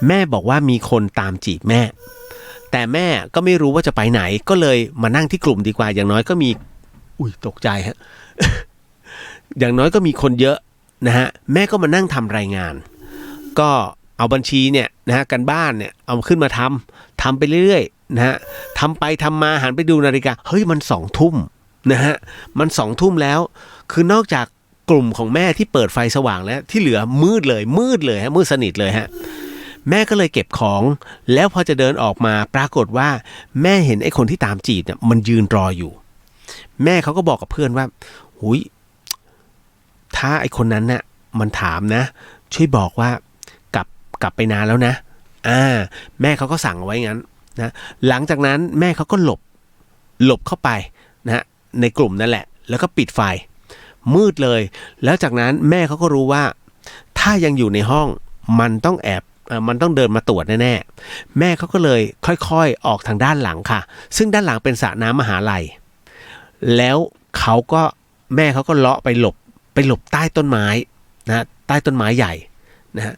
แม่บอกว่ามีคนตามจีบแม่แต่แม่ก็ไม่รู้ว่าจะไปไหนก็เลยมานั่งที่กลุ่มดีกว่าอย่างน้อยก็มีตกใจฮะ อย่างน้อยก็มีคนเยอะนะฮะแม่ก็มานั่งทำรายงานก็เอาบัญชีเนี่ยนะฮะกันบ้านเนี่ยเอาขึ้นมาทำไปเรื่อยๆนะฮะทำไปทำมาหันไปดูนาฬิกาเฮ้ยมัน2 ทุ่มนะฮะมัน2 ทุ่มแล้วคือนอกจากกลุ่มของแม่ที่เปิดไฟสว่างแล้วที่เหลือมืดเลยฮะมืดสนิทเลยฮะแม่ก็เลยเก็บของแล้วพอจะเดินออกมาปรากฏว่าแม่เห็นไอ้คนที่ตามจีบเนี่ยมันยืนรออยู่แม่เขาก็บอกกับเพื่อนว่าหุยถ้าไอ้คนนั้นน่ะมันถามนะช่วยบอกว่ากลับไปนานแล้วนะแม่เขาก็สั่งเอาไว้งั้นนะหลังจากนั้นแม่เขาก็หลบเข้าไปนะในกลุ่มนั่นแหละแล้วก็ปิดไฟมืดเลยแล้วจากนั้นแม่เขาก็รู้ว่าถ้ายังอยู่ในห้องมันต้องเดินมาตรวจแน่ๆแม่เขาก็เลยค่อยๆออกทางด้านหลังค่ะซึ่งด้านหลังเป็นสระน้ำมหาลัยแล้วแม่เขาก็เลาะไปหลบใต้ต้นไม้นะใต้ต้นไม้ใหญ่นะฮะ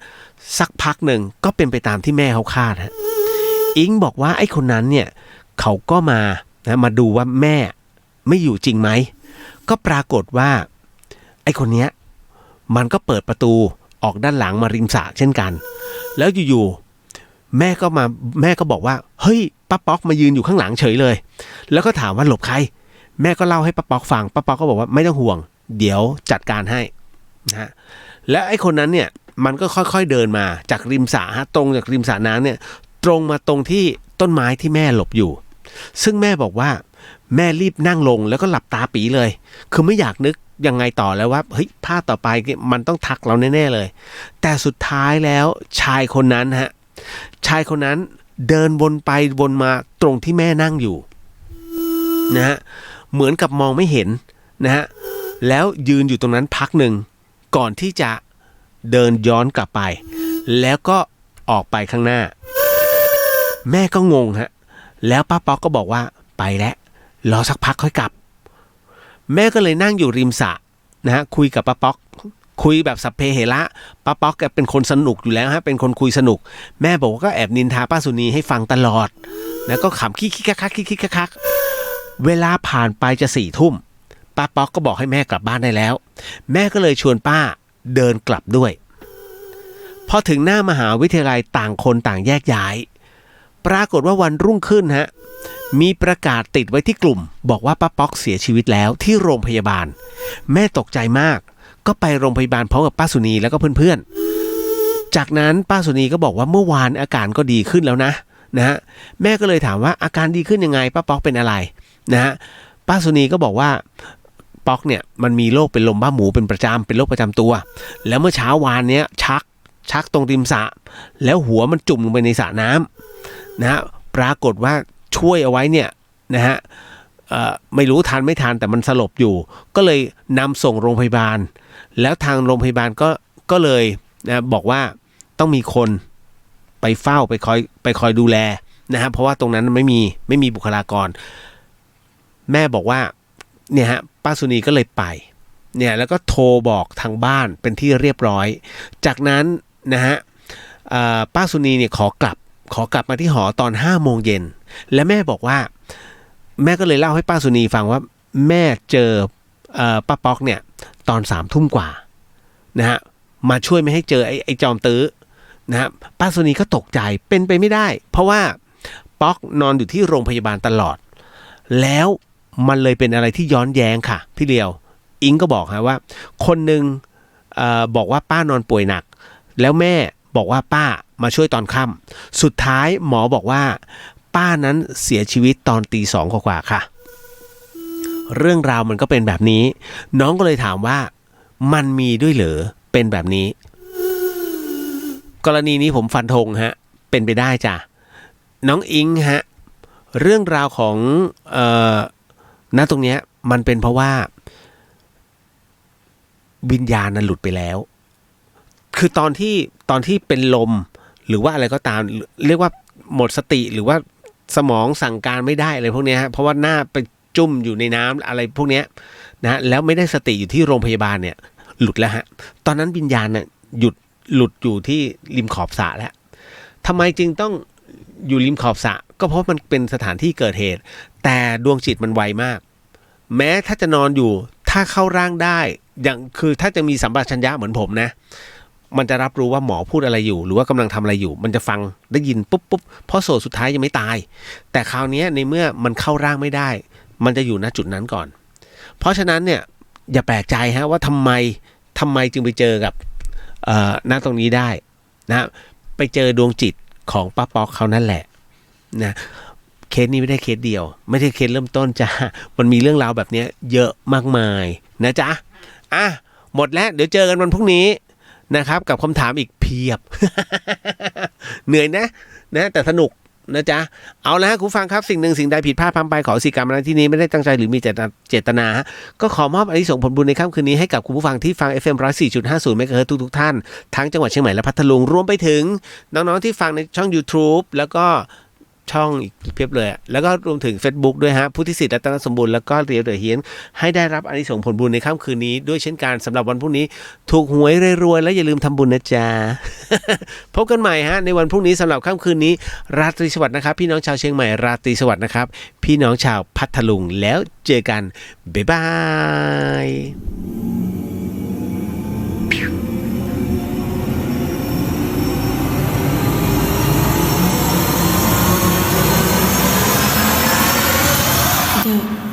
สักพักหนึ่งก็เป็นไปตามที่แม่เขาคาดฮะอิงบอกว่าไอ้คนนั้นเนี่ยเขาก็มาดูว่าแม่ไม่อยู่จริงไหมก็ปรากฏว่าไอ้คนเนี้ยมันก็เปิดประตูออกด้านหลังมาริมสระเช่นกันแล้วอยู่ๆแม่ก็บอกว่าเฮ้ยป้าป๊อกมายืนอยู่ข้างหลังเฉยเลยแล้วก็ถามว่าหลบใครแม่ก็เล่าให้ป้าป๊อกฟังป้าป๊อกก็บอกว่าไม่ต้องห่วงเดี๋ยวจัดการให้นะฮะและไอ้คนนั้นเนี่ยมันก็ค่อยๆเดินมาจากริมสระตรงจากริมสระน้ำเนี่ยตรงมาตรงที่ต้นไม้ที่แม่หลบอยู่ซึ่งแม่บอกว่าแม่รีบนั่งลงแล้วก็หลับตาปีเลยคือไม่อยากนึกยังไงต่อแล้วว่าเฮ้ยภาพต่อไปมันต้องทักเราแน่ๆเลยแต่สุดท้ายแล้วชายคนนั้นเดินวนไปวนมาตรงที่แม่นั่งอยู่นะฮะเหมือนกับมองไม่เห็นนะฮะแล้วยืนอยู่ตรงนั้นพักหนึ่งก่อนที่จะเดินย้อนกลับไปแล้วก็ออกไปข้างหน้าแม่ก็งงฮะแล้วป้าป๊อกก็บอกว่าไปแล้วรอสักพักค่อยกลับแม่ก็เลยนั่งอยู่ริมสระนะฮะคุยกับป้าป๊อกคุยแบบสัพเพเหระป้าป๊อกแกเป็นคนสนุกอยู่แล้วฮะเป็นคนคุยสนุกแม่บอกว่าก็แอบนินทาป้าสุนีให้ฟังตลอดแล้วก็ขำคิกคักเวลาผ่านไปจะ4 ทุ่มป้าป๊อกก็บอกให้แม่กลับบ้านได้แล้วแม่ก็เลยชวนป้าเดินกลับด้วยพอถึงหน้ามหาวิทยาลัยต่างคนต่างแยกย้ายปรากฏว่าวันรุ่งขึ้นฮะมีประกาศติดไว้ที่กลุ่มบอกว่าป้าป๊อกเสียชีวิตแล้วที่โรงพยาบาลแม่ตกใจมากก็ไปโรงพยาบาลพร้อมกับป้าสุนีแล้วก็เพื่อนๆจากนั้นป้าสุนีก็บอกว่าเมื่อวานอาการก็ดีขึ้นแล้วนะฮะแม่ก็เลยถามว่าอาการดีขึ้นยังไงป้าป๊อกเป็นอะไรนะฮะป้าสุนีก็บอกว่าป๊อกเนี่ยมันมีโรคเป็นลมบ้าหมูเป็นโรคประจำตัวแล้วเมื่อเช้าวานเนี้ยชักตรงริมสระแล้วหัวมันจุ่มลงไปในสระน้ำนะฮะปรากฏว่าช่วยเอาไว้เนี่ยนะฮะไม่รู้ทันไม่ทันแต่มันสลบอยู่ก็เลยนำส่งโรงพยาบาลแล้วทางโรงพยาบาลก็ ก็เลยนะบอกว่าต้องมีคนไปเฝ้าไปคอยดูแลนะฮะเพราะว่าตรงนั้นไม่มีบุคลากรแม่บอกว่าเนี่ยฮะป้าสุนีก็เลยไปเนี่ยแล้วก็โทรบอกทางบ้านเป็นที่เรียบร้อยจากนั้นนะฮะป้าสุนีเนี่ยขอกลับมาที่หอตอน5 โมงเย็นและแม่บอกว่าแม่ก็เลยเล่าให้ป้าสุนีฟังว่าแม่เจอป้าป๊อกเนี่ยตอน3 ทุ่มกว่านะฮะมาช่วยไม่ให้เจอไอ้จอมตื้อนะฮะป้าสุนีก็ตกใจเป็นไปไม่ได้เพราะว่าป๊อกนอนอยู่ที่โรงพยาบาลตลอดแล้วมันเลยเป็นอะไรที่ย้อนแย้งค่ะพี่เลียวอิงก็บอกฮะว่าคนหนึ่งบอกว่าป้านอนป่วยหนักแล้วแม่บอกว่าป้ามาช่วยตอนค่ำสุดท้ายหมอบอกว่าป้านั้นเสียชีวิตตอนตี 2 กว่าๆค่ะเรื่องราวมันก็เป็นแบบนี้น้องก็เลยถามว่ามันมีด้วยเหรอเป็นแบบนี้กรณีนี้ผมฟันธงฮะเป็นไปได้จ้ะน้องอิงฮะเรื่องราวของณตรงเนี้ยมันเป็นเพราะว่าวิญญาณนั้นหลุดไปแล้วคือตอนที่เป็นลมหรือว่าอะไรก็ตามเรียกว่าหมดสติหรือว่าสมองสั่งการไม่ได้อะไรพวกนี้ฮะเพราะว่าหน้าไปจุ่มอยู่ในน้ำอะไรพวกนี้นะแล้วไม่ได้สติอยู่ที่โรงพยาบาลเนี่ยหลุดแล้วฮะตอนนั้นวิญญาณเนี่ยหลุดอยู่ที่ริมขอบสระแล้วทำไมจึงต้องอยู่ริมขอบสระก็เพราะมันเป็นสถานที่เกิดเหตุแต่ดวงจิตมันไวมากแม้ถ้าจะนอนอยู่ถ้าเข้าร่างได้อย่างคือถ้าจะมีสัมปชัญญะเหมือนผมนะมันจะรับรู้ว่าหมอพูดอะไรอยู่หรือว่ากำลังทำอะไรอยู่มันจะฟังได้ยินปุ๊บเพราะโสดสุดท้ายยังไม่ตายแต่คราวนี้ในเมื่อมันเข้าร่างไม่ได้มันจะอยู่ณจุดนั้นก่อนเพราะฉะนั้นเนี่ยอย่าแปลกใจฮะว่าทำไมจึงไปเจอกับณตรงนี้ได้นะไปเจอดวงจิตของป้าป๊อกเขานั่นแหละนะเคสนี้ไม่ได้เคสเดียวไม่ใช่เคสเริ่มต้นจ้ามันมีเรื่องราวแบบนี้เยอะมากมายนะจ๊ะหมดแล้วเดี๋ยวเจอกันวันพรุ่งนี้นะครับกับคำถามอีกเพียบ เหนื่อยนะแต่สนุกนะจ๊ะเอาละคุณฟังครับสิ่งหนึ่งสิ่งใดผิดพลาดพลั้งไปขอสิกรรมในที่นี้ไม่ได้ตั้งใจหรือมีเจตนาก็ขอมอบอานิสงส์ผลบุญในค่ำคืนนี้ให้กับคุณผู้ฟังที่ฟัง FM 104.50 เมกะเฮิรตซ์ทุกท่านทั้งจังหวัดเชียงใหม่และพัทลุงรวมไปถึงน้องๆที่ฟังในช่อง YouTube แล้วก็ช่องอีกเพียบเลยแล้วก็รวมถึง Facebook ด้วยฮะพุทธิสิทธิ์รัตนสมบูรณ์แล้วก็เรียวเดอะเฮียนให้ได้รับอานิสงส์ผลบุญในค่ำคืนนี้ด้วยเช่นกันสำหรับวันพรุ่งนี้ถูกหวยรวยๆแล้วอย่าลืมทำบุญนะจ๊ะ พบกันใหม่ฮะในวันพรุ่งนี้สำหรับค่ำคืนนี้ราตรีสวัสดิ์นะครับพี่น้องชาวเชียงใหม่ราตรีสวัสดิ์นะครับพี่น้องชาวพัทลุงแล้วเจอกันบ๊ายบาย